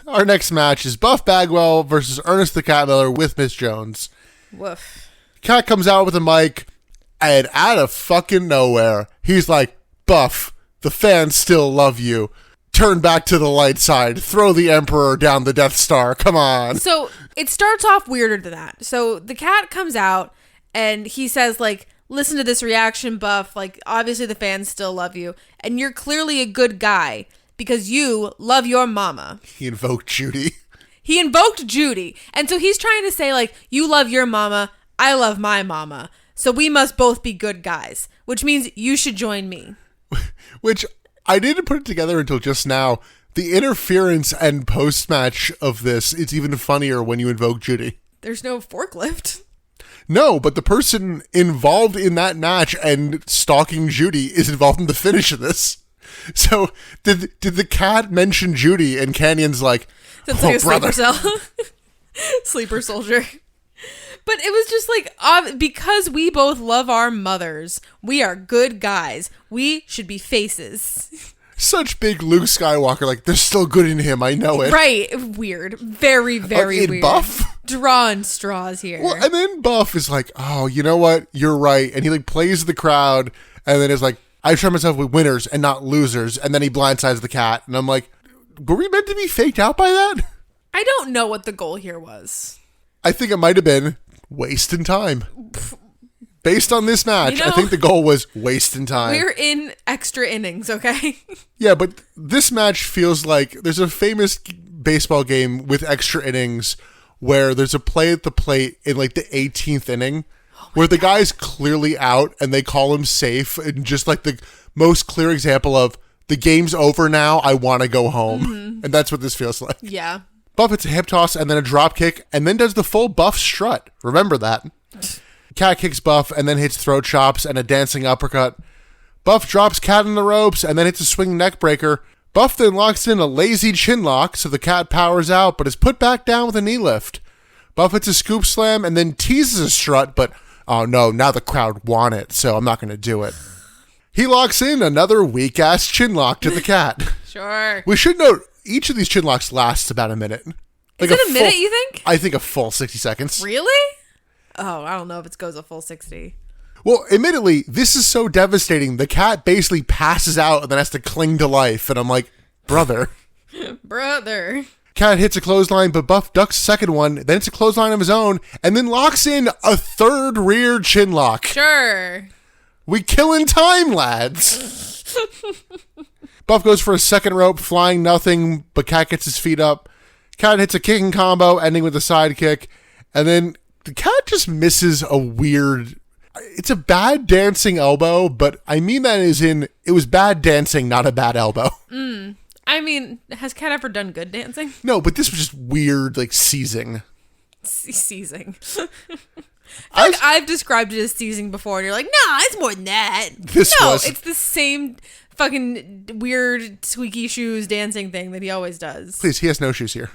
our next match is Buff Bagwell versus Ernest the Cat Miller with Miss Jones. Woof. Cat comes out with a mic, and out of fucking nowhere, he's like, Buff, the fans still love you. Turn back to the light side. Throw the Emperor down the Death Star. Come on. So it starts off weirder than that. So the Cat comes out, And he says, like, listen to this reaction, Buff. Like, obviously the fans still love you. And you're clearly a good guy because you love your mama. He invoked Judy. He invoked Judy. And so he's trying to say, like, you love your mama. I love my mama. So we must both be good guys, which means you should join me. Which I didn't put it together until just now. The interference and post-match of this, it's even funnier when you invoke Judy. There's no forklift. No, but the person involved in that match and stalking Judy is involved in the finish of this. So did the cat mention Judy and Kanyon's like, That's like a brother. sleeper cell. Sleeper soldier. But it was just like, because we both love our mothers, we are good guys. We should be faces. Such big Luke Skywalker, like, there's still good in him, I know it. Right. Weird. Very, very in weird. Buff? Drawing straws here. Well, and then Buff is like, oh, you know what? You're right. And he like plays the crowd and then is like, I try myself with winners and not losers. And then he blindsides the cat. And I'm like, were we meant to be faked out by that? I don't know what the goal here was. I think it might have been wasting time. Based on this match, I think the goal was wasting time. We're in extra innings, okay? Yeah, but this match feels like there's a famous baseball game with extra innings where there's a play at the plate in like the 18th inning where the guy's clearly out and they call him safe, and just like the most clear example of the game's over now, I want to go home. Mm-hmm. And that's what this feels like. Yeah. Buff hits a hip toss and then a drop kick and then does the full Buff strut. Remember that. Cat kicks Buff and then hits throat chops and a dancing uppercut. Buff drops Cat in the ropes and then hits a swing neck breaker. Buff then locks in a lazy chin lock, so the Cat powers out but is put back down with a knee lift. Buff hits a scoop slam and then teases a strut, but oh no, now the crowd want it, so I'm not going to do it. He locks in another weak-ass chin lock to the Cat. Sure. We should note, each of these chin locks lasts about a minute. Is it a minute, you think? I think a full 60 seconds. Really? Oh, I don't know if it goes a full 60. Well, admittedly, this is so devastating. The Cat basically passes out and then has to cling to life. And I'm like, brother. Brother. Cat hits a clothesline, but Buff ducks a second one. Then it's a clothesline of his own. And then locks in a third rear chin lock. Sure. We killing time, lads. Buff goes for a second rope, flying nothing, but Cat gets his feet up. Cat hits a kicking combo, ending with a side kick. And then the Cat just misses a weird... It's a bad dancing elbow, but I mean that as in, it was bad dancing, not a bad elbow. I mean, has Cat ever done good dancing? No, but this was just weird, like, seizing. Seizing. I've described it as seizing before, and you're like, no, it's more than that. It's the same fucking weird squeaky shoes dancing thing that he always does. Please, he has no shoes here.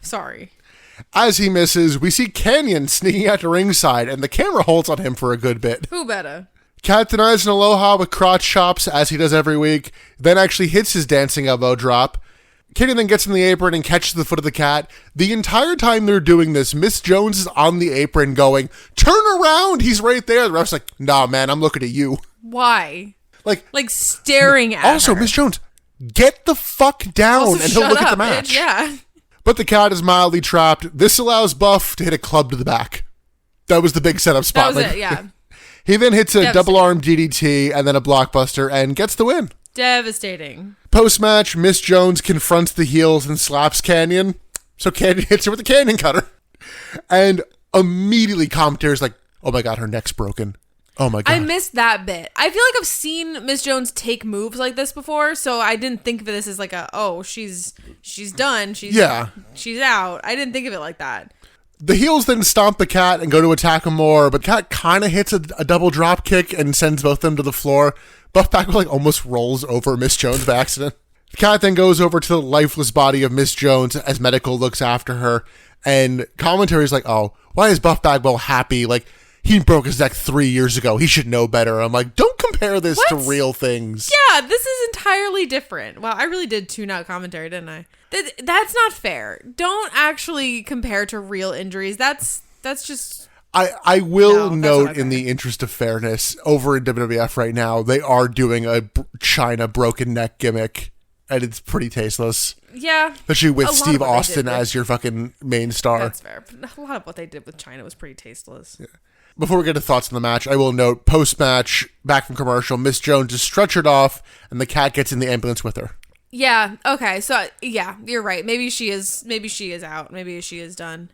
Sorry. As he misses, we see Kanyon sneaking out to ringside, and the camera holds on him for a good bit. Who better? Cat denies an aloha with crotch chops, as he does every week, then actually hits his dancing elbow drop. Kanyon then gets in the apron and catches the foot of the Cat. The entire time they're doing this, Miss Jones is on the apron going, turn around, he's right there. The ref's like, nah, man, I'm looking at you. Why? Like staring at also, her. Miss Jones, get the fuck down and he'll look at the match. Yeah. But the Cat is mildly trapped. This allows Buff to hit a club to the back. That was the big setup spot. That was it, yeah. He then hits a double arm DDT and then a blockbuster and gets the win. Devastating. Post-match, Miss Jones confronts the heels and slaps Kanyon. So Kanyon hits her with the Kanyon cutter. And immediately commentator's like, oh my God, her neck's broken. Oh my God. I missed that bit. I feel like I've seen Miss Jones take moves like this before, so I didn't think of this as like she's done. She's out. I didn't think of it like that. The heels then stomp the Cat and go to attack him more, but Cat kind of hits a double drop kick and sends both of them to the floor. Buff Bagwell almost rolls over Miss Jones by accident. The Cat then goes over to the lifeless body of Miss Jones as Medical looks after her, and commentary's like, oh, why is Buff Bagwell happy? Like, he broke his neck 3 years ago. He should know better. I'm like, don't compare this to real things. Yeah, this is entirely different. Well, I really did tune out commentary, didn't I? That's not fair. Don't actually compare to real injuries. That's just... I will note, in the interest of fairness, over in WWF right now, they are doing a China broken neck gimmick, and it's pretty tasteless. Yeah. Especially with Steve Austin as your fucking main star. That's fair. A lot of what they did with China was pretty tasteless. Yeah. Before we get to thoughts on the match, I will note, post-match, back from commercial, Miss Jones is stretchered off, and the cat gets in the ambulance with her. Yeah, okay, so, yeah, you're right. Maybe she is out. Maybe she is done.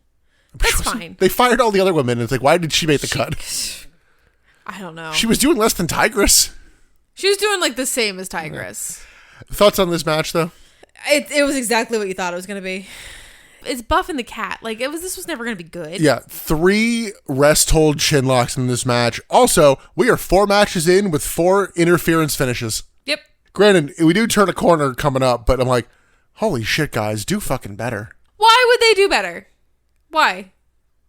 That's fine. They fired all the other women, and it's like, why did she make the cut? I don't know. She was doing less than Tigress. She was doing, like, the same as Tigress. Yeah. Thoughts on this match, though? It was exactly what you thought it was going to be. It's Buff and the cat. Like, this was never going to be good. Yeah, 3 rest hold chin locks in this match. Also, we are 4 matches in with 4 interference finishes. Yep. Granted, we do turn a corner coming up, but I'm like, holy shit, guys, do fucking better. Why would they do better? Why?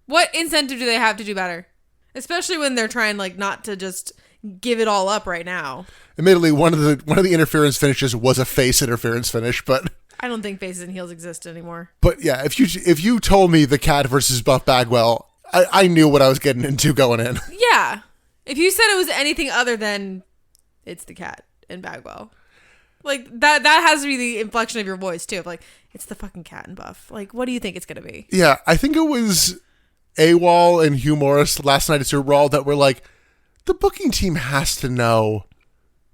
What incentive do they have to do better? Especially when they're trying, like, not to just give it all up right now. Admittedly, one of the interference finishes was a face interference finish, but I don't think faces and heels exist anymore. But yeah, if you told me the cat versus Buff Bagwell, I knew what I was getting into going in. Yeah. If you said it was anything other than it's the cat and Bagwell. Like, that has to be the inflection of your voice, too. Of like, it's the fucking cat and Buff. Like, what do you think it's going to be? Yeah, I think it was AWOL and Hugh Morris last night at Super Brawl that were like, the booking team has to know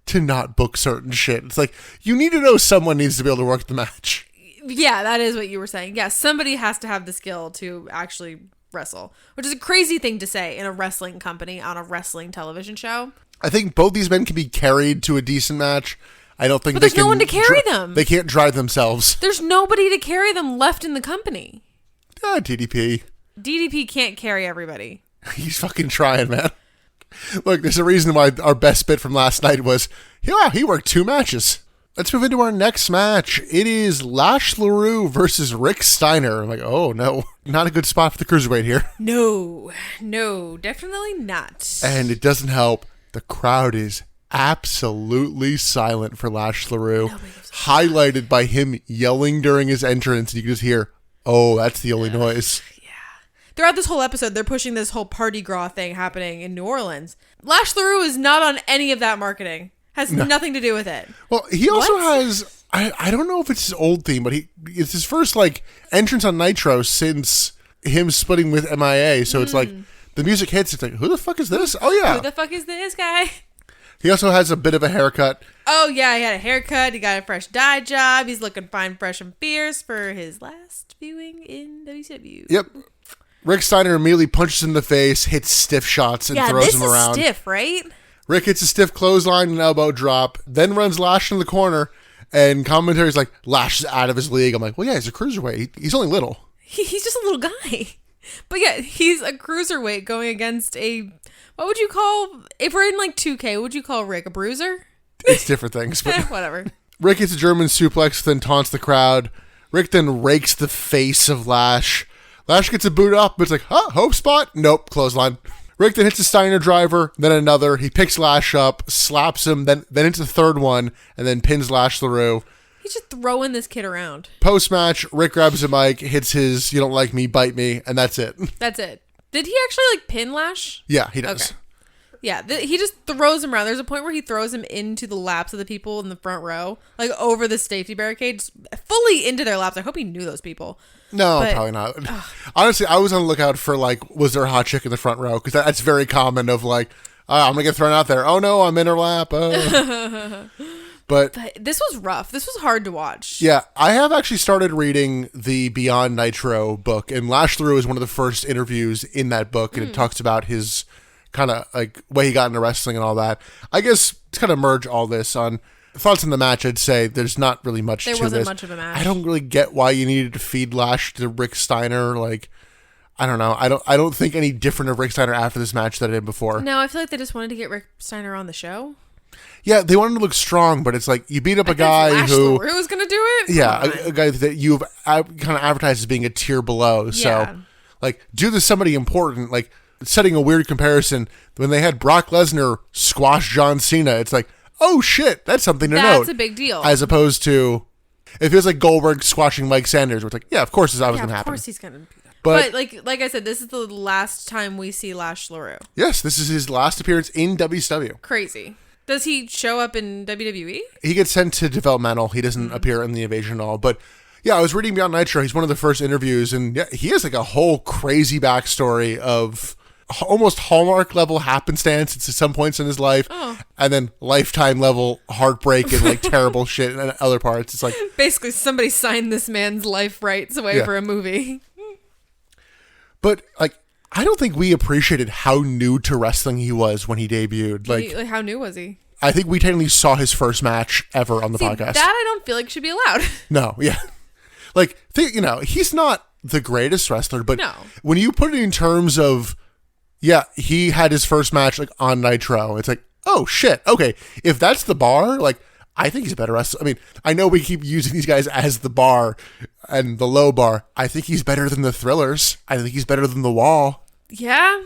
to not book certain shit. It's like, you need to know someone needs to be able to work the match. Yeah, that is what you were saying. Yeah, somebody has to have the skill to actually wrestle, which is a crazy thing to say in a wrestling company on a wrestling television show. I think both these men can be carried to a decent match. I don't think but there's no one to carry them. They can't drive themselves. There's nobody to carry them left in the company. DDP. DDP can't carry everybody. He's fucking trying, man. Look, there's a reason why our best bit from last night was, yeah, he worked 2 matches. Let's move into our next match. It is Lash LaRue versus Rick Steiner. I'm like, oh no, not a good spot for the cruiserweight here. No, definitely not. And it doesn't help. The crowd is absolutely silent for Lash LaRue, highlighted by him yelling during his entrance. You can just hear, oh, that's the only noise. Throughout this whole episode, they're pushing this whole party gras thing happening in New Orleans. Lash LaRue is not on any of that marketing. Has nothing to do with it. Well, he also has, I don't know if it's his old theme, but it's his first like entrance on Nitro since him splitting with MIA. So it's like the music hits. It's like, who the fuck is this? Oh yeah. Who the fuck is this guy? He also has a bit of a haircut. Oh yeah, he had a haircut. He got a fresh dye job. He's looking fine, fresh, and fierce for his last viewing in WCW. Yep. Rick Steiner immediately punches him in the face, hits stiff shots, and throws him around. Yeah, this is stiff, right? Rick hits a stiff clothesline and elbow drop, then runs Lash in the corner, and commentary's like, Lash is out of his league. I'm like, well, yeah, he's a cruiserweight. He's only little. He's just a little guy. But yeah, he's a cruiserweight going against a, what would you call, if we're in like 2K, what would you call Rick? A bruiser? It's different things, but whatever. Rick hits a German suplex, then taunts the crowd. Rick then rakes the face of Lash. Lash gets a boot up, but it's like, huh, hope spot? Nope, clothesline. Rick then hits a Steiner driver, then another. He picks Lash up, slaps him, then hits the third one, and then pins Lash LaRue. He's just throwing this kid around. Post-match, Rick grabs a mic, hits his "You don't like me, bite me," and that's it. That's it. Did he actually like pin Lash? Yeah, he does. Okay. Yeah, he just throws him around. There's a point where he throws him into the laps of the people in the front row, like over the safety barricades, fully into their laps. I hope he knew those people. No, probably not. Honestly, I was on the lookout for like, was there a hot chick in the front row? Because that's very common of like, I'm going to get thrown out there. Oh no, I'm in her lap. But this was rough. This was hard to watch. Yeah, I have actually started reading the Beyond Nitro book, and Lash LaRue is one of the first interviews in that book, and it talks about his kind of like way he got into wrestling and all that. I guess to kind of merge all this on thoughts on the match, I'd say there's not really much to this. There wasn't much of a match. I don't really get why you needed to feed Lash to Rick Steiner. Like, I don't know. I don't think any different of Rick Steiner after this match than I did before. No, I feel like they just wanted to get Rick Steiner on the show. Yeah, they wanted to look strong, but it's like you beat up a guy who was going to do it. Yeah, a guy that you've kind of advertised as being a tier below. So, like, do this somebody important. Like, setting a weird comparison when they had Brock Lesnar squash John Cena. It's like, oh shit, that's something to note. That's a big deal. As opposed to, it feels like Goldberg squashing Mike Sanders. Where it's like, yeah, of course that was going to happen. Of course he's going to do that. But like I said, this is the last time we see Lash LaRue. Yes, this is his last appearance in WCW. Crazy. Does he show up in WWE? He gets sent to developmental. He doesn't appear in the Invasion at all. But yeah, I was reading Beyond Nitro. He's one of the first interviews, and yeah, he has like a whole crazy backstory of almost Hallmark level happenstance at some points in his life, and then Lifetime level heartbreak and like terrible shit in other parts. It's like basically somebody signed this man's life rights away for a movie. But like, I don't think we appreciated how new to wrestling he was when he debuted. Like how new was he? I think we technically saw his first match ever on the podcast. That I don't feel like should be allowed. No, yeah. Like, he's not the greatest wrestler, but when you put it in terms of, he had his first match like on Nitro, it's like, oh shit, okay. If that's the bar, like, I think he's a better wrestler. I mean, I know we keep using these guys as the bar and the low bar. I think he's better than the Thrillers. I think he's better than the Wall. Yeah.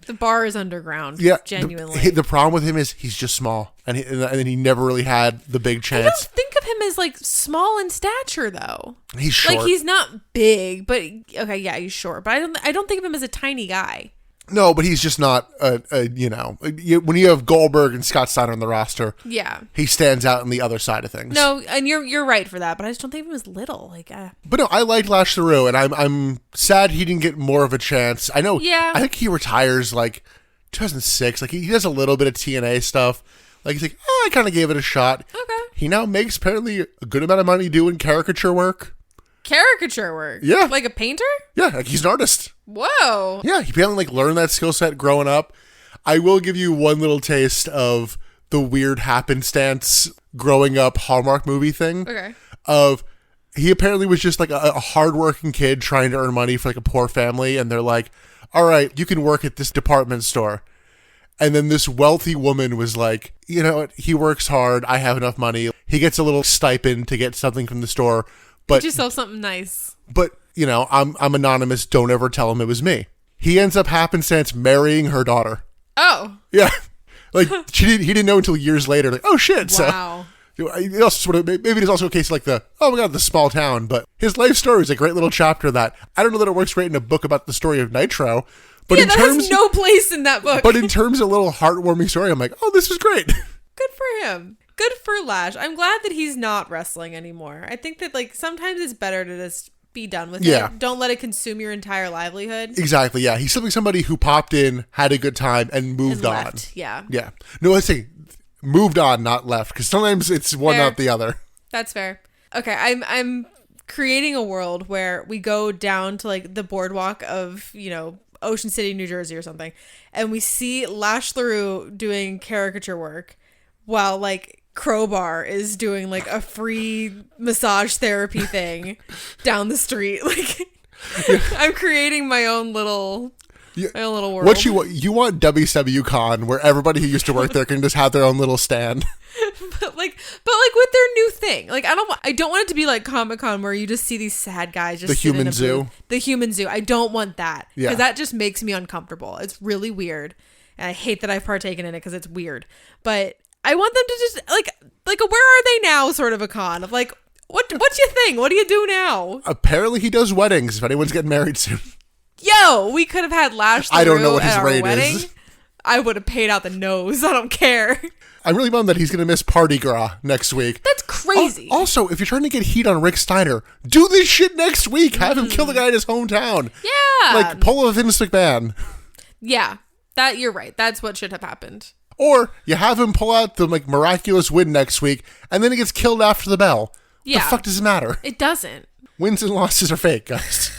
The bar is underground. Yeah. Genuinely. The problem with him is he's just small. And he never really had the big chance. I don't think of him as like small in stature though. He's short. Like he's not big, but okay, yeah, he's short. But I don't think of him as a tiny guy. No, but he's just not, when you have Goldberg and Scott Steiner on the roster, he stands out on the other side of things. No, and you're right for that, but I just don't think of him as little. But no, I liked Lash LaRue, and I'm sad he didn't get more of a chance. I know, I think he retires like 2006. Like he does a little bit of TNA stuff. Like he's like, I kind of gave it a shot. Okay. He now makes apparently a good amount of money doing caricature work. Caricature work? Yeah. Like a painter? Yeah, like he's an artist. Whoa. Yeah, he apparently like learned that skill set growing up. I will give you one little taste of the weird happenstance growing up Hallmark movie thing. Okay. He apparently was just like a hardworking kid trying to earn money for like a poor family, and they're like, all right, you can work at this department store. And then this wealthy woman was like, you know what, he works hard, I have enough money. He gets a little stipend to get something from the store. But, get yourself something nice. But, I'm anonymous. Don't ever tell him it was me. He ends up happenstance marrying her daughter. Oh. Yeah. Like, he didn't know until years later. Like, oh, shit. Wow. So, it also sort of, maybe there's also a case like oh my God, the small town. But his life story is a great little chapter of that. I don't know that it works great in a book about the story of Nitro. But that has no place in that book. But in terms of a little heartwarming story, I'm like, oh, this was great. Good for him. Good for Lash. I'm glad that he's not wrestling anymore. I think that like sometimes it's better to just be done with it. Don't let it consume your entire livelihood. Exactly. Yeah. He's somebody who popped in, had a good time, and moved on. Left. Yeah. Yeah. No, let's say moved on, not left, because sometimes it's one, not the other. That's fair. Okay. I'm creating a world where we go down to like the boardwalk of, Ocean City, New Jersey or something, and we see Lash LaRue doing caricature work while like Crowbar is doing like a free massage therapy thing down the street. Like I'm creating my own little world. What you want WCW Con, where everybody who used to work there can just have their own little stand. But with their new thing, like I don't want it to be like Comic-Con where you just see these sad guys just the human zoo. The human zoo. I don't want that because that just makes me uncomfortable. It's really weird, and I hate that I've partaken in it because it's weird. But I want them to just like a where are they now sort of a con of like what's your thing? What do you do now? Apparently he does weddings if anyone's getting married soon. Yo, we could have had Lash LaRue I don't know what his at rate our wedding. is. I would have paid out the nose. I don't care. I'm really bummed that he's going to miss Party Gras next week. That's crazy. Also, if you're trying to get heat on Rick Steiner, do this shit next week. Have him kill the guy in his hometown. Yeah. Like, pull a Vince McMahon. Yeah, you're right. That's what should have happened. Or you have him pull out the like miraculous win next week, and then he gets killed after the bell. Yeah. The fuck does it matter? It doesn't. Wins and losses are fake, guys.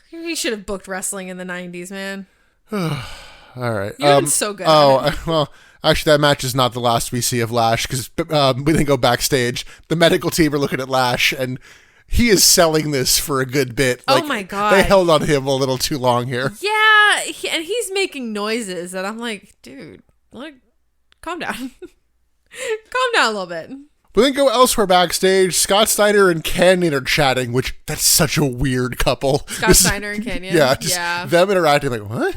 He should have booked wrestling in the 90s, man. All right. You're so good. Well, actually, that match is not the last we see of Lash, because we then go backstage. The medical team are looking at Lash, and he is selling this for a good bit. Like, oh my God. They held on him a little too long here. Yeah, and he's making noises, and I'm like, dude, like, calm down. Calm down a little bit. We then go elsewhere backstage. Scott Steiner and Kanyon are chatting, which that's such a weird couple. Steiner and Kanyon. Yeah, them interacting like, what?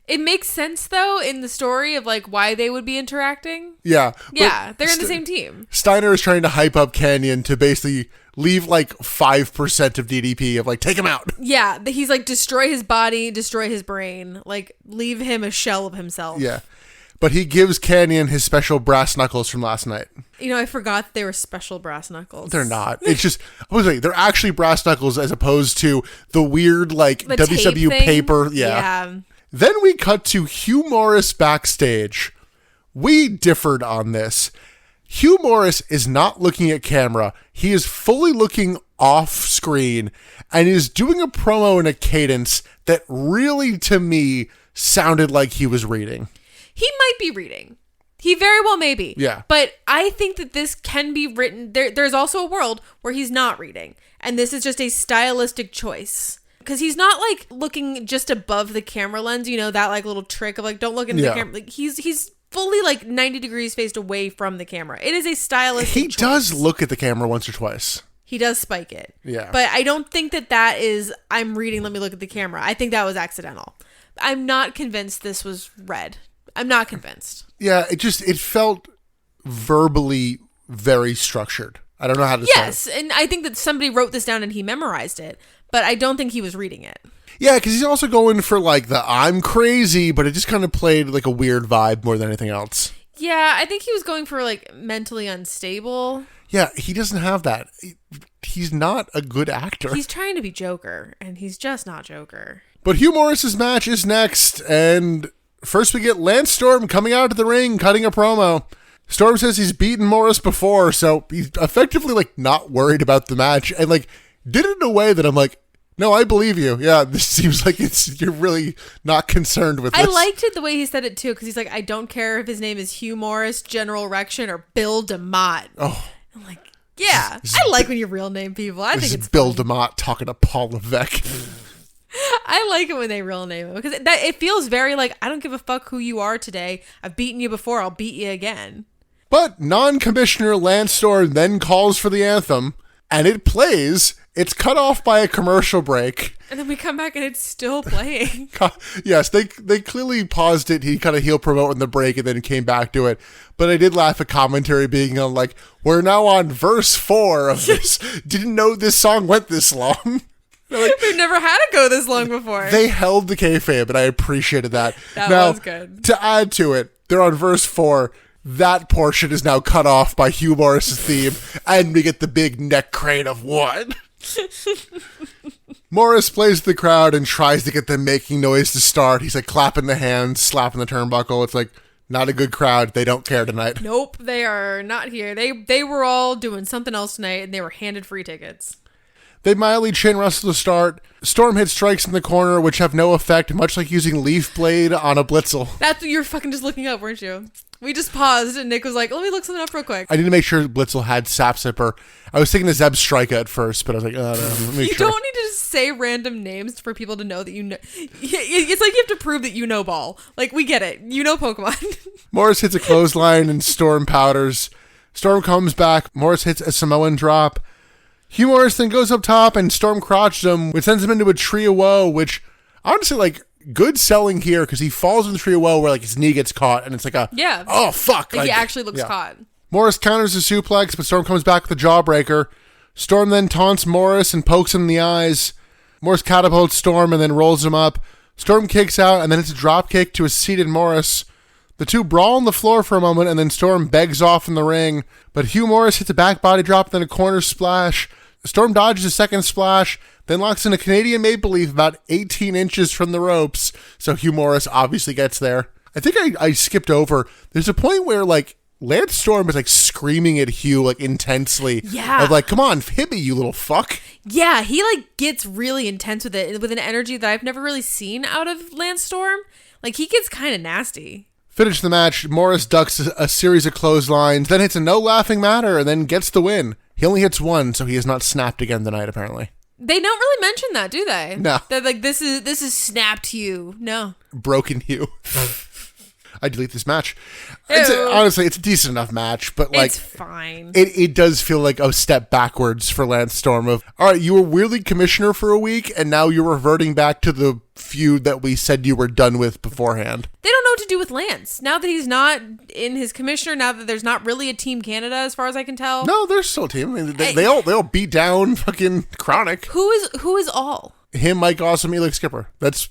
It makes sense, though, in the story of, like, why they would be interacting. Yeah. Yeah, they're in the same team. Steiner is trying to hype up Kanyon to basically leave, like, 5% of DDP of, like, take him out. Yeah, he's like, destroy his body, destroy his brain. Like, leave him a shell of himself. Yeah. But he gives Kanyon his special brass knuckles from last night. I forgot they were special brass knuckles. They're not. It's just, they're actually brass knuckles as opposed to the weird, like, the WCW paper. Yeah. Then we cut to Hugh Morris backstage. We differed on this. Hugh Morris is not looking at camera. He is fully looking off screen and is doing a promo in a cadence that really, to me, sounded like he was reading. He might be reading. He very well may be. Yeah. But I think that this can be written. There's also a world where he's not reading. And this is just a stylistic choice. Because he's not like looking just above the camera lens, you know, that like little trick of like, don't look into the camera. Like he's fully like 90 degrees faced away from the camera. It is a stylistic choice. Does look at the camera once or twice. He does spike it. Yeah. But I don't think that is, I'm reading, let me look at the camera. I think that was accidental. I'm not convinced this was read. I'm not convinced. Yeah, it felt verbally very structured. I don't know how to say it. Yes, and I think that somebody wrote this down and he memorized it, but I don't think he was reading it. Yeah, because he's also going for like the I'm crazy, but it just kind of played like a weird vibe more than anything else. Yeah, I think he was going for like mentally unstable. Yeah, he doesn't have that. He's not a good actor. He's trying to be Joker, and he's just not Joker. But Hugh Morris's match is next, and first we get Lance Storm coming out of the ring, cutting a promo. Storm says he's beaten Morris before, so he's effectively like not worried about the match, and like did it in a way that I'm like, no, I believe you. Yeah, this seems like you're really not concerned with this. I liked it the way he said it too, because he's like, I don't care if his name is Hugh Morris, General Erection, or Bill DeMott. Oh, I'm like, yeah, I like when you real name people. I think it's Bill funny. DeMott talking to Paul Levesque. I like it when they real name him because it feels very like, I don't give a fuck who you are today. I've beaten you before. I'll beat you again. But non-commissioner Lance Storm then calls for the anthem, and it plays. It's cut off by a commercial break. And then we come back and it's still playing. Yes, they clearly paused it. He kind of heel promote in the break and then came back to it. But I did laugh at commentary being on like, we're now on verse 4 of this. Didn't know this song went this long. Like, we've never had it go this long before. They held the kayfabe, and I appreciated that. That now, was good. To add to it, they're on verse 4. That portion is now cut off by Hugh Morris' theme, and we get the big neck crane of one. Morris plays the crowd and tries to get them making noise to start. He's like clapping the hands, slapping the turnbuckle. It's like, not a good crowd. They don't care tonight. Nope, they are not here. They were all doing something else tonight, and they were handed free tickets. They mildly chin wrestle to start. Storm hits strikes in the corner, which have no effect, much like using Leaf Blade on a Blitzel. That's what you were fucking just looking up, weren't you? We just paused, and Nick was like, let me look something up real quick. I need to make sure Blitzel had Sap Zipper. I was thinking of Zeb Strika at first, but I was like, oh, no, let me You don't need to just say random names for people to know that you know. It's like you have to prove that you know ball. Like, we get it. You know Pokemon. Morris hits a clothesline, and Storm powders. Storm comes back. Morris hits a Samoan drop. Hugh Morris then goes up top, and Storm crotches him, which sends him into a tree of woe, which, honestly, like, good selling here, because he falls in the tree of woe where, like, his knee gets caught, and it's like a, yeah. Oh, fuck. Like, he actually looks caught. Morris counters a suplex, but Storm comes back with a jawbreaker. Storm then taunts Morris and pokes him in the eyes. Morris catapults Storm and then rolls him up. Storm kicks out, and then it's a drop kick to a seated Morris. The two brawl on the floor for a moment, and then Storm begs off in the ring. But Hugh Morris hits a back body drop, then a corner splash. Storm dodges a second splash, then locks in a Canadian Maple Leaf about 18 inches from the ropes. So Hugh Morris obviously gets there. I think I skipped over. There's a point where, like, Lance Storm is, like, screaming at Hugh, like, intensely. Yeah. Of, like, come on, hit me, you little fuck. Yeah, he, like, gets really intense with it, with an energy that I've never really seen out of Lance Storm. Like, he gets kind of nasty. Finish the match. Morris ducks a series of clotheslines, then hits a no laughing matter, and then gets the win. He only hits one, so he has not snapped again tonight, apparently. They don't really mention that, do they? No. They're like, this is snapped Hugh. No. Broken Hugh. I delete this match. Honestly, it's a decent enough match, but like, it's fine. It does feel like a step backwards for Lance Storm. Of all right, you were weirdly commissioner for a week, and now you're reverting back to the feud that we said you were done with beforehand. They don't know what to do with Lance now that he's not in his commissioner. Now that there's not really a Team Canada, as far as I can tell. No, there's still a team. I mean, they all beat down fucking Chronic. Who is all? Him, Mike Awesome, Elix Skipper. That's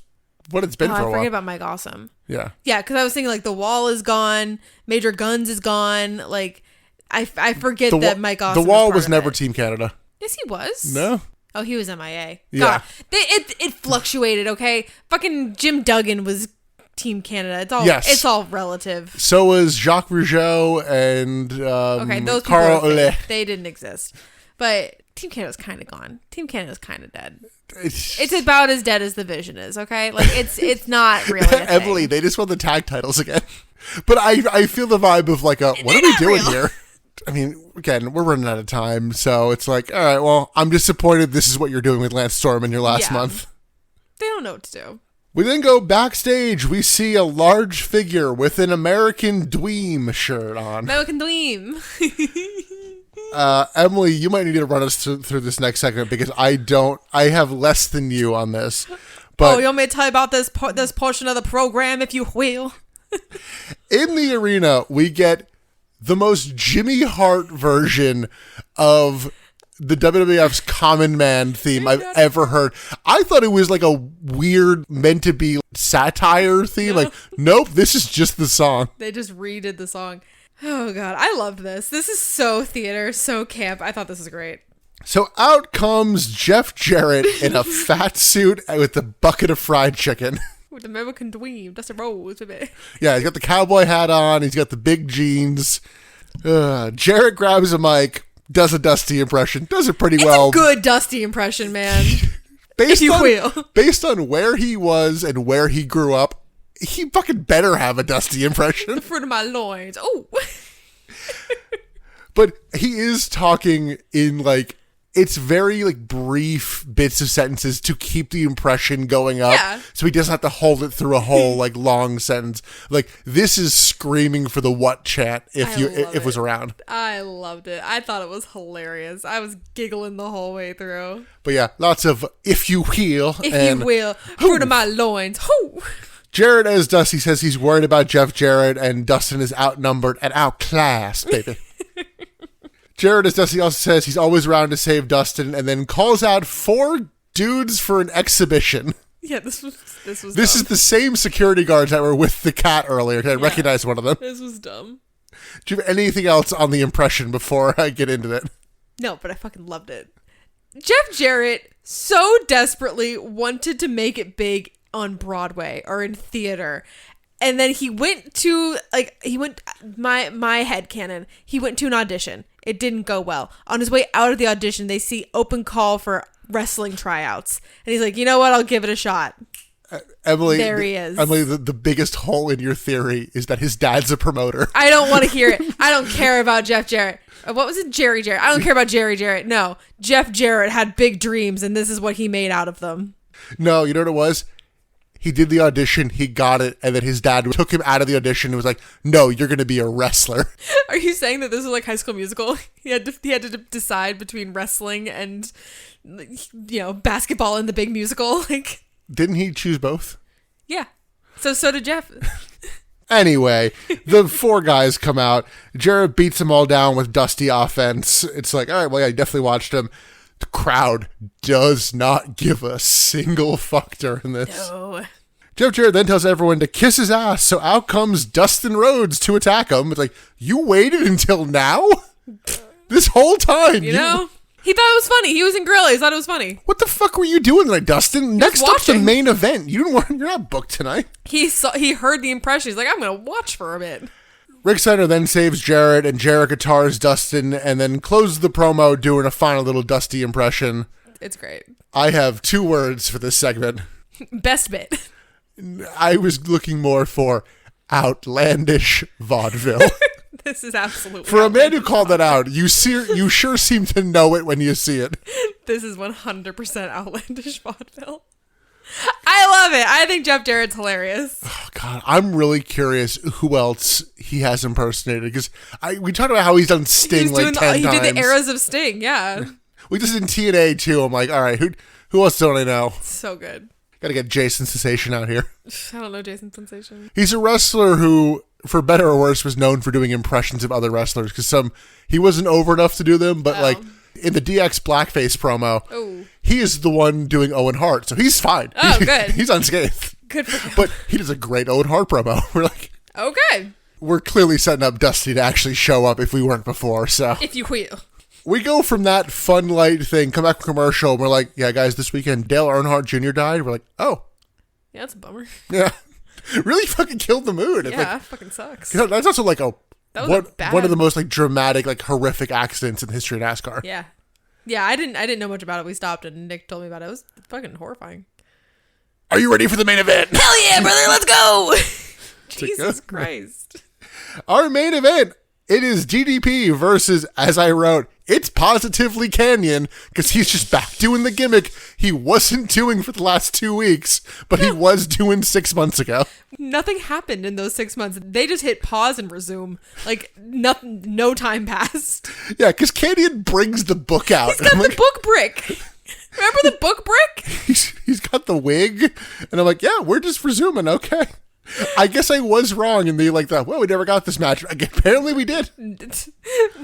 what it's been for a while. I forget about Mike Awesome. Yeah. Yeah, because I was thinking like the Wall is gone, Major Guns is gone. Like I forget that Mike Awesome. The Wall was never Team Canada. Yes, he was. No. Oh, he was MIA. Yeah. God, it fluctuated. Okay, fucking Jim Duggan was Team Canada. It's all relative. So was Jacques Rougeau and Those Carl people Ole. they didn't exist, but Team Canada's kind of gone. Team Canada's kind of dead. It's about as dead as the Vision is. Okay, like it's not really a Emily, thing. they just won the tag titles again. But I feel the vibe of like what are we doing here? I mean, again, we're running out of time, so it's like, all right, well, I'm disappointed this is what you're doing with Lance Storm in your last month. They don't know what to do. We then go backstage. We see a large figure with an American Dweem shirt on. American Dream. Emily, you might need to run us through this next segment because I have less than you on this. But you want me to tell you about this portion of the program, if you will? In the arena, we get the most Jimmy Hart version of the WWF's Common Man theme I've ever heard. I thought it was like a weird, meant to be satire theme. No. Like, nope, this is just the song. They just redid the song. Oh, God. I loved this. This is so theater, so camp. I thought this was great. So out comes Jeff Jarrett in a fat suit with a bucket of fried chicken. With American Dweem. That's a rose, baby. Yeah, he's got the cowboy hat on. He's got the big jeans. Jarrett grabs a mic, does a Dusty impression, does it pretty well. It's a good Dusty impression, man. Based on where he was and where he grew up, he fucking better have a Dusty impression. The fruit of my loins. Oh. But he is talking in like, it's very like brief bits of sentences to keep the impression going up. Yeah. So he doesn't have to hold it through a whole like long sentence. Like this is screaming for the what chant if it was around. I loved it. I thought it was hilarious. I was giggling the whole way through. But yeah, lots of if you will. Fruit of my loins. Hoo. Jarrett as Dusty says he's worried about Jeff Jarrett and Dustin is outnumbered and outclassed, baby. Jarrett as Dusty also says he's always around to save Dustin and then calls out 4 dudes for an exhibition. Yeah, this was This dumb. is the same security guards that were with the cat earlier. I recognized one of them. This was dumb. Do you have anything else on the impression before I get into it? No, but I fucking loved it. Jeff Jarrett so desperately wanted to make it big on Broadway or in theater. And then he went to, my headcanon, he went to an audition. It didn't go well. On his way out of the audition, they see open call for wrestling tryouts. And he's like, you know what? I'll give it a shot. Emily, there he is. Emily, the biggest hole in your theory is that his dad's a promoter. I don't want to hear it. I don't care about Jeff Jarrett. What was it? Jerry Jarrett. I don't care about Jerry Jarrett. No. Jeff Jarrett had big dreams, and this is what he made out of them. No, you know what it was? He did the audition, he got it, and then his dad took him out of the audition and was like, no, you're going to be a wrestler. Are you saying that this was like High School Musical? He had to decide between wrestling and, basketball in the big musical. Like, didn't he choose both? Yeah. So did Jeff. Anyway, the 4 guys come out. Jarrett beats them all down with Dusty offense. It's like, all right, well, yeah, I definitely watched him. The crowd does not give a single fuck during this. No. Jeff Jarrett then tells everyone to kiss his ass, so out comes Dustin Rhodes to attack him. It's like, you waited until now? This whole time? You know? He thought it was funny. He was in Gorilla. He thought it was funny. What the fuck were you doing tonight, Dustin? Next up's the main event. You're not booked tonight. He heard the impression. He's like, I'm going to watch for a bit. Rick Steiner then saves Jarrett, and Jarrett guitars Dustin, and then closes the promo doing a final little Dusty impression. It's great. I have 2 words for this segment. Best bit. I was looking more for outlandish vaudeville. This is absolutely for a man who called that out. You sure seem to know it when you see it. This is 100% outlandish vaudeville. I love it. I think Jeff Jarrett's hilarious. Oh, God, I'm really curious who else he has impersonated because we talked about how he's done Sting like 10 times. He did the eras of Sting, yeah. We just in TNA too. I'm like, all right, who else don't I know? So good. Got to get Jason Sensation out here. I don't know Jason Sensation. He's a wrestler who, for better or worse, was known for doing impressions of other wrestlers because he wasn't over enough to do them, but like in the DX Blackface promo, he is the one doing Owen Hart, so he's fine. Oh, good. He's unscathed. Good for him. But he does a great Owen Hart promo. We're like, okay. We're clearly setting up Dusty to actually show up if we weren't before. So if you will. We go from that fun light thing, come back from commercial, and we're like, yeah, guys, this weekend Dale Earnhardt Jr. died. We're like, oh. Yeah, that's a bummer. Yeah. Really fucking killed the mood. It's Yeah, like, fucking sucks. That's also like That was one of the most like dramatic, like horrific accidents in the history of NASCAR. Yeah. Yeah, I didn't know much about it. We stopped and Nick told me about it. It was fucking horrifying. Are you ready for the main event? Hell yeah, brother, let's go! Jesus Christ. Our main event, it is DDP versus, as I wrote, it's positively Kanyon, because he's just back doing the gimmick he wasn't doing for the last 2 weeks, but he was doing 6 months ago. Nothing happened in those 6 months. They just hit pause and resume. Like, no time passed. Yeah, because Kanyon brings the book out. He's got the book brick. Remember the book brick? He's got the wig, and I'm like, yeah, we're just resuming, okay. I guess I was wrong in the like that. Well, we never got this match. Apparently, we did.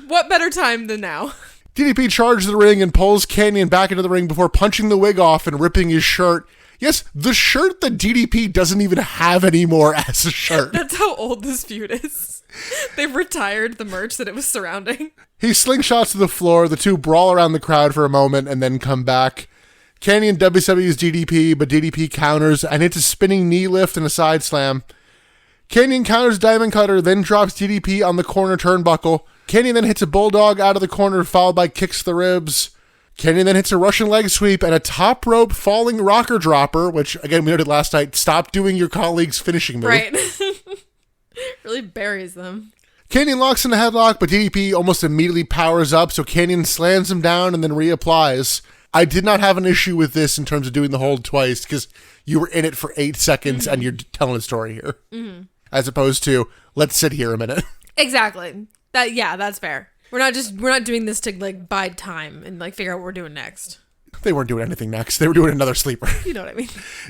What better time than now? DDP charges the ring and pulls Kanyon back into the ring before punching the wig off and ripping his shirt. Yes, the shirt that DDP doesn't even have anymore as a shirt. That's how old this feud is. They've retired the merch that it was surrounding. He slingshots to the floor. The two brawl around the crowd for a moment and then come back. Kanyon WWE's DDP, but DDP counters and hits a spinning knee lift and a side slam. Kanyon counters Diamond Cutter, then drops DDP on the corner turnbuckle. Kanyon then hits a bulldog out of the corner, followed by kicks to the ribs. Kanyon then hits a Russian leg sweep and a top rope falling rocker dropper, which, again, we noted last night, stop doing your colleague's finishing move. Right. Really buries them. Kanyon locks in a headlock, but DDP almost immediately powers up, so Kanyon slams him down and then reapplies. I did not have an issue with this in terms of doing the hold twice, because you were in it for 8 seconds and you're telling a story here. Mm-hmm. As opposed to, let's sit here a minute. Exactly. That's fair. We're not doing this to like bide time and like figure out what we're doing next. They weren't doing anything next. They were doing another sleeper. You know what I mean?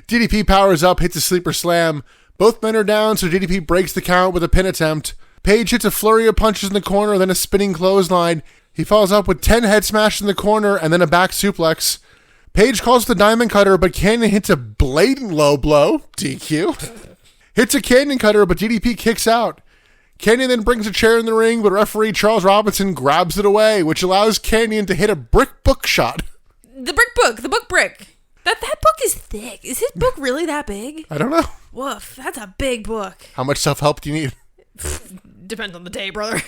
DDP powers up, hits a sleeper slam. Both men are down, so DDP breaks the count with a pin attempt. Page hits a flurry of punches in the corner, then a spinning clothesline. He follows up with 10 head smash in the corner and then a back suplex. Page calls the Diamond Cutter, but Kanyon hits a blatant low blow. DQ. Hits a Kanyon Cutter, but DDP kicks out. Kanyon then brings a chair in the ring, but referee Charles Robinson grabs it away, which allows Kanyon to hit a brick book shot. The book brick. That book is thick. Is his book really that big? I don't know. Woof, that's a big book. How much self-help do you need? Depends on the day, brother.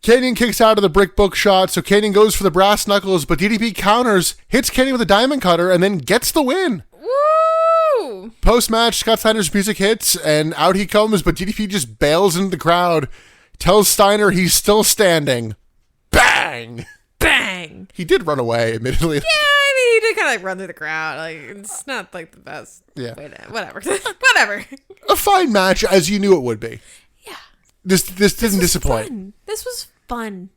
Kanyon kicks out of the brick book shot, so Kanyon goes for the brass knuckles, but DDP counters, hits Kanyon with a Diamond Cutter, and then gets the win. Woo! Post-match, Scott Steiner's music hits, and out he comes, but DDP just bails into the crowd, tells Steiner he's still standing. Bang! Bang! He did run away, admittedly. Yeah, I mean, he did kind of like run through the crowd. Like, it's not like the best. Yeah. Whatever. Whatever. A fine match, as you knew it would be. Yeah. This didn't disappoint. Fun. This was fun.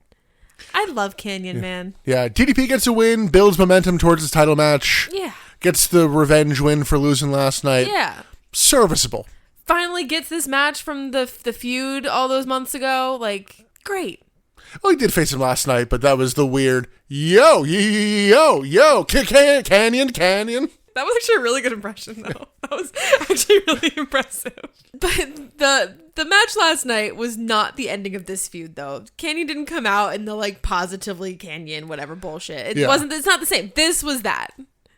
I love Kanyon, man. Yeah, DDP gets a win, builds momentum towards his title match. Yeah. Gets the revenge win for losing last night. Yeah. Serviceable. Finally gets this match from the feud all those months ago. Like, great. Well, he did face him last night, but that was the weird, yo, Kanyon. That was actually a really good impression, though. That was actually really impressive. But the match last night was not the ending of this feud, though. Kanyon didn't come out in the, like, positively Kanyon, whatever bullshit. It's not the same. This was that.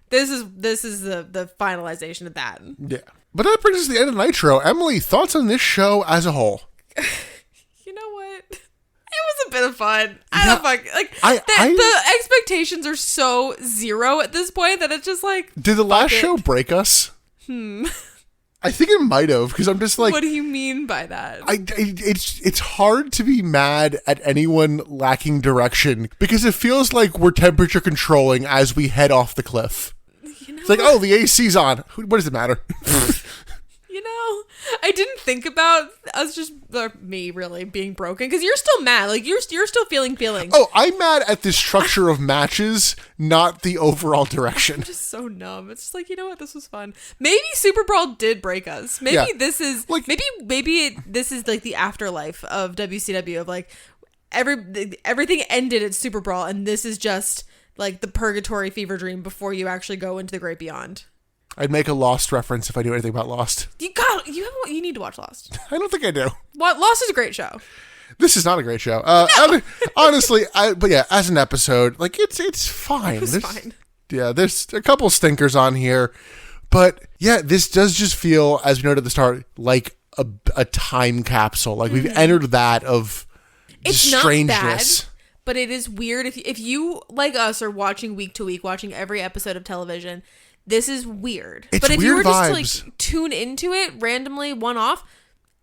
This is the finalization of that. Yeah. But that brings us to the end of Nitro. Emily, thoughts on this show as a whole? You know what? It was a bit of fun. The expectations are so zero at this point that it's just like. Did the last show break us? I think it might have, because I'm just like. What do you mean by that? It's hard to be mad at anyone lacking direction, because it feels like we're temperature controlling as we head off the cliff. It's like, oh, the AC's on. What does it matter? You know, I didn't think about us me really being broken, because you're still mad. Like, you're still feeling feelings. Oh, I'm mad at the structure of matches, not the overall direction. I'm just so numb. It's just like, you know what? This was fun. Maybe Super Brawl did break us. Maybe this is like, this is like the afterlife of WCW, of like everything ended at Super Brawl, and this is just like the purgatory fever dream before you actually go into the great beyond. I'd make a Lost reference if I knew anything about Lost. You need to watch Lost. I don't think I do. Lost is a great show. This is not a great show. Honestly, but yeah, as an episode, like it's fine. It's fine. Yeah, there's a couple stinkers on here, but yeah, this does just feel, as we noted at the start, like a time capsule. Like we've entered that of strangeness. Not bad, but it is weird if you like us are watching week to week, watching every episode of television. This is weird. It's but if weird you were vibes. just to like tune into it randomly, one off,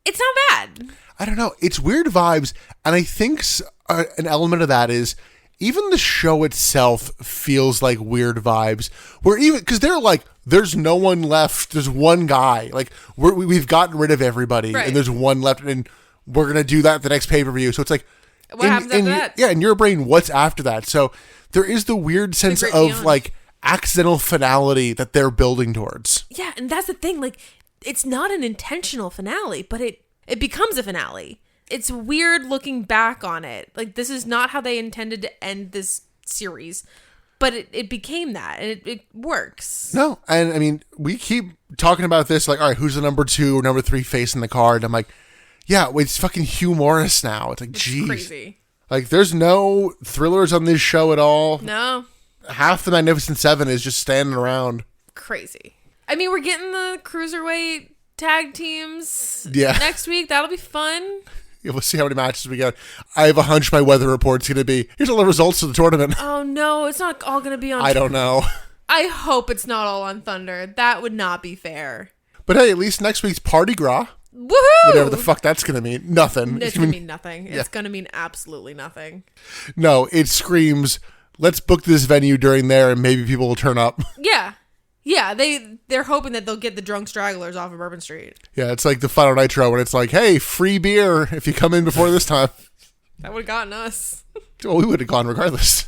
it's not bad. I don't know. It's weird vibes, and I think an element of that is even the show itself feels like weird vibes. Where even because they're like, there's no one left. There's one guy. Like we've gotten rid of everybody, right. and there's one left, and we're gonna do that at the next pay-per-view. So it's like, what happens after that? Yeah, in your brain, what's after that? So there is the weird sense of like accidental finality that they're building towards. Yeah, and that's the thing. Like, it's not an intentional finale, but it becomes a finale. It's weird looking back on it. Like, this is not how they intended to end this series, but it became that, and it works. No, and I mean, we keep talking about this, like, all right, who's the number 2 or number 3 face in the card? I'm like, yeah, it's fucking Hugh Morris now. It's like, geez. Crazy. Like, there's no thrillers on this show at all. No. Half the Magnificent Seven is just standing around. Crazy. I mean, we're getting the Cruiserweight tag teams next week. That'll be fun. Yeah, we'll see how many matches we get. I have a hunch my weather report's going to be, here's all the results of the tournament. Oh, no. It's not all going to be on... I don't know. I hope it's not all on Thunder. That would not be fair. But hey, at least next week's Party Gras. Woohoo! Whatever the fuck that's going to mean. Nothing. It's going to mean nothing. It's going to mean absolutely nothing. No, it screams, let's book this venue during there and maybe people will turn up. Yeah. Yeah, they're hoping that they'll get the drunk stragglers off of Bourbon Street. Yeah, it's like the Final Nitro when it's like, hey, free beer if you come in before this time. That would have gotten us. Well, we would have gone regardless.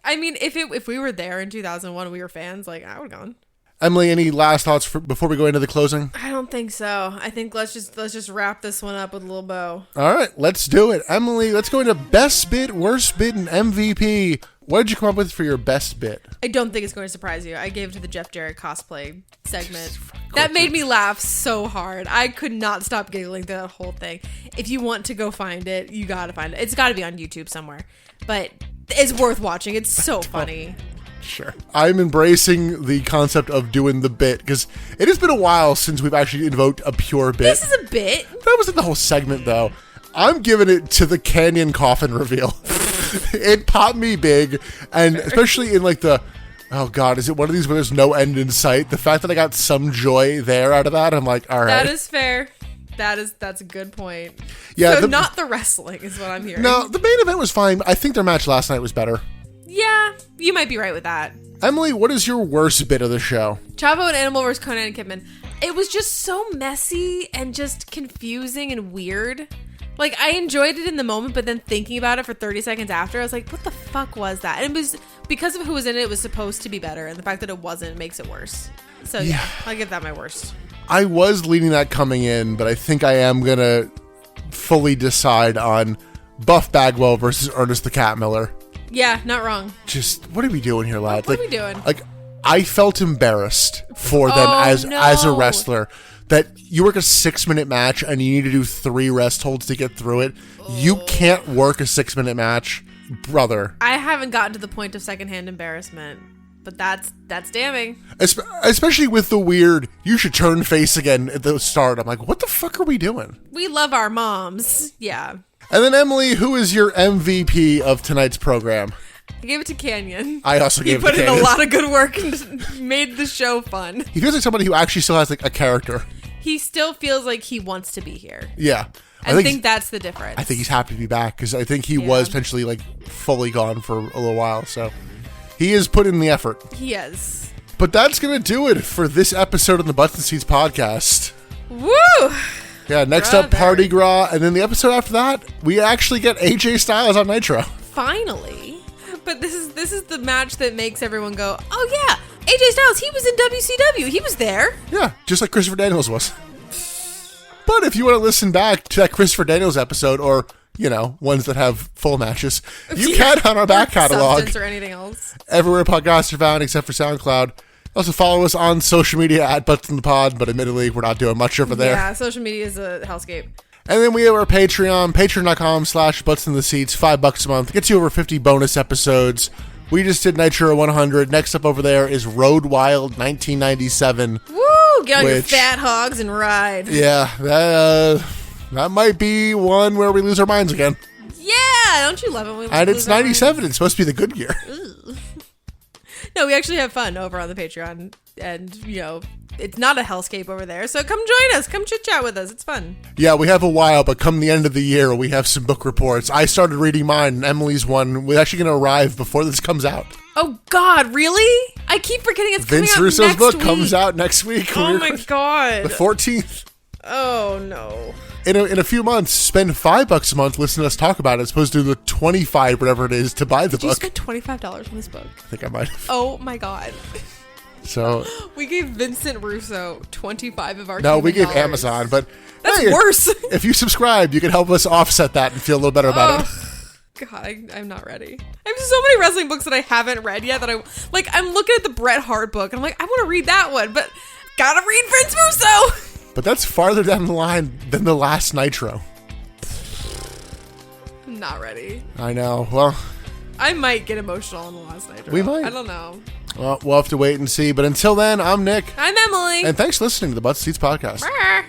I mean, if we were there in 2001 and we were fans, like, I would have gone. Emily, any last thoughts before we go into the closing? I don't think so. I think let's just wrap this one up with a little bow. All right, let's do it. Emily, let's go into best bit, worst bit, and MVP. What did you come up with for your best bit? I don't think it's going to surprise you. I gave it to the Jeff Jarrett cosplay segment. That made me laugh so hard. I could not stop giggling through that whole thing. If you want to go find it, you got to find it. It's got to be on YouTube somewhere. But it's worth watching. It's so funny. Sure. I'm embracing the concept of doing the bit because it has been a while since we've actually invoked a pure bit. This is a bit. That wasn't the whole segment, though. I'm giving it to the Kanyon coffin reveal. It popped me big, and especially in like the, oh God, is it one of these where there's no end in sight? The fact that I got some joy there out of that, I'm like, all right. That is fair. That's a good point. Yeah, so not the wrestling is what I'm hearing. No, the main event was fine. I think their match last night was better. Yeah, you might be right with that. Emily, what is your worst bit of the show? Chavo and Animal vs. Conan and Kidman. It was just so messy and just confusing and weird. Like, I enjoyed it in the moment, but then thinking about it for 30 seconds after, I was like, what the fuck was that? And it was, because of who was in it, it was supposed to be better, and the fact that it wasn't makes it worse. So, yeah, I'll give that my worst. I was leaning that coming in, but I think I am going to fully decide on Buff Bagwell versus Ernest the Cat Miller. Yeah, not wrong. Just, what are we doing here, lads? What are we doing? Like, I felt embarrassed for them as a wrestler. That you work a 6-minute match and you need to do 3 rest holds to get through it. You can't work a 6-minute match, brother. I haven't gotten to the point of secondhand embarrassment, but that's damning. Especially with the weird, you should turn face again at the start. I'm like, what the fuck are we doing? We love our moms. Yeah. And then Emily, who is your MVP of tonight's program? I gave it to Kanyon. I also gave it to Kanyon. He put in a lot of good work and made the show fun. He feels like somebody who actually still has like a character. He still feels like he wants to be here. Yeah. I think that's the difference. I think he's happy to be back because I think he was potentially like fully gone for a little while. So he has put in the effort. He is. But that's going to do it for this episode of the Butts and Seats podcast. Woo! Yeah, next up, Party Gras. And then the episode after that, we actually get AJ Styles on Nitro. Finally. But this is the match that makes everyone go, oh yeah, AJ Styles, he was in WCW. He was there. Yeah, just like Christopher Daniels was. But if you want to listen back to that Christopher Daniels episode, or, you know, ones that have full matches, you can on our back catalog. Substance or anything else. Everywhere podcasts are found except for SoundCloud. Also follow us on social media at Butts in the Pod, but admittedly, we're not doing much over there. Yeah, social media is a hellscape. And then we have our Patreon, patreon.com/butts-in-the-seats, $5 a month. Gets you over 50 bonus episodes. We just did Nitro 100. Next up over there is Road Wild 1997. Woo! Get on your fat hogs and ride. Yeah, that might be one where we lose our minds again. Yeah! Don't you love it when we And lose it's our 97. minds? It's supposed to be the good year. No, we actually have fun over on the Patreon. And, it's not a hellscape over there. So come join us. Come chit-chat with us. It's fun. Yeah, we have a while, but come the end of the year, we have some book reports. I started reading mine, and Emily's one. We're actually going to arrive before this comes out. Oh, God, really? I keep forgetting it's coming out Vince Russo's next book week. comes out next week. Oh, my God. The 14th. Oh, no. In a few months, spend $5 a month listening to us talk about it, as opposed to the $25, whatever it is, to buy the book. Did you spend $25 on this book? I think I might have. Oh, my God. So we gave Vincent Russo 25 of our No, we gave dollars. Amazon, but That's hey, worse. If you subscribe, you can help us offset that and feel a little better about it. God, I'm not ready. I have so many wrestling books that I haven't read yet that I'm looking at the Bret Hart book and I'm like, I want to read that one, but gotta read Vince Russo. But that's farther down the line than the last Nitro. I'm not ready. I know. Well, I might get emotional on the last Nitro. We might. I don't know. Well, we'll have to wait and see. But until then, I'm Nick. I'm Emily. And thanks for listening to the Butts Seats Podcast. Brr.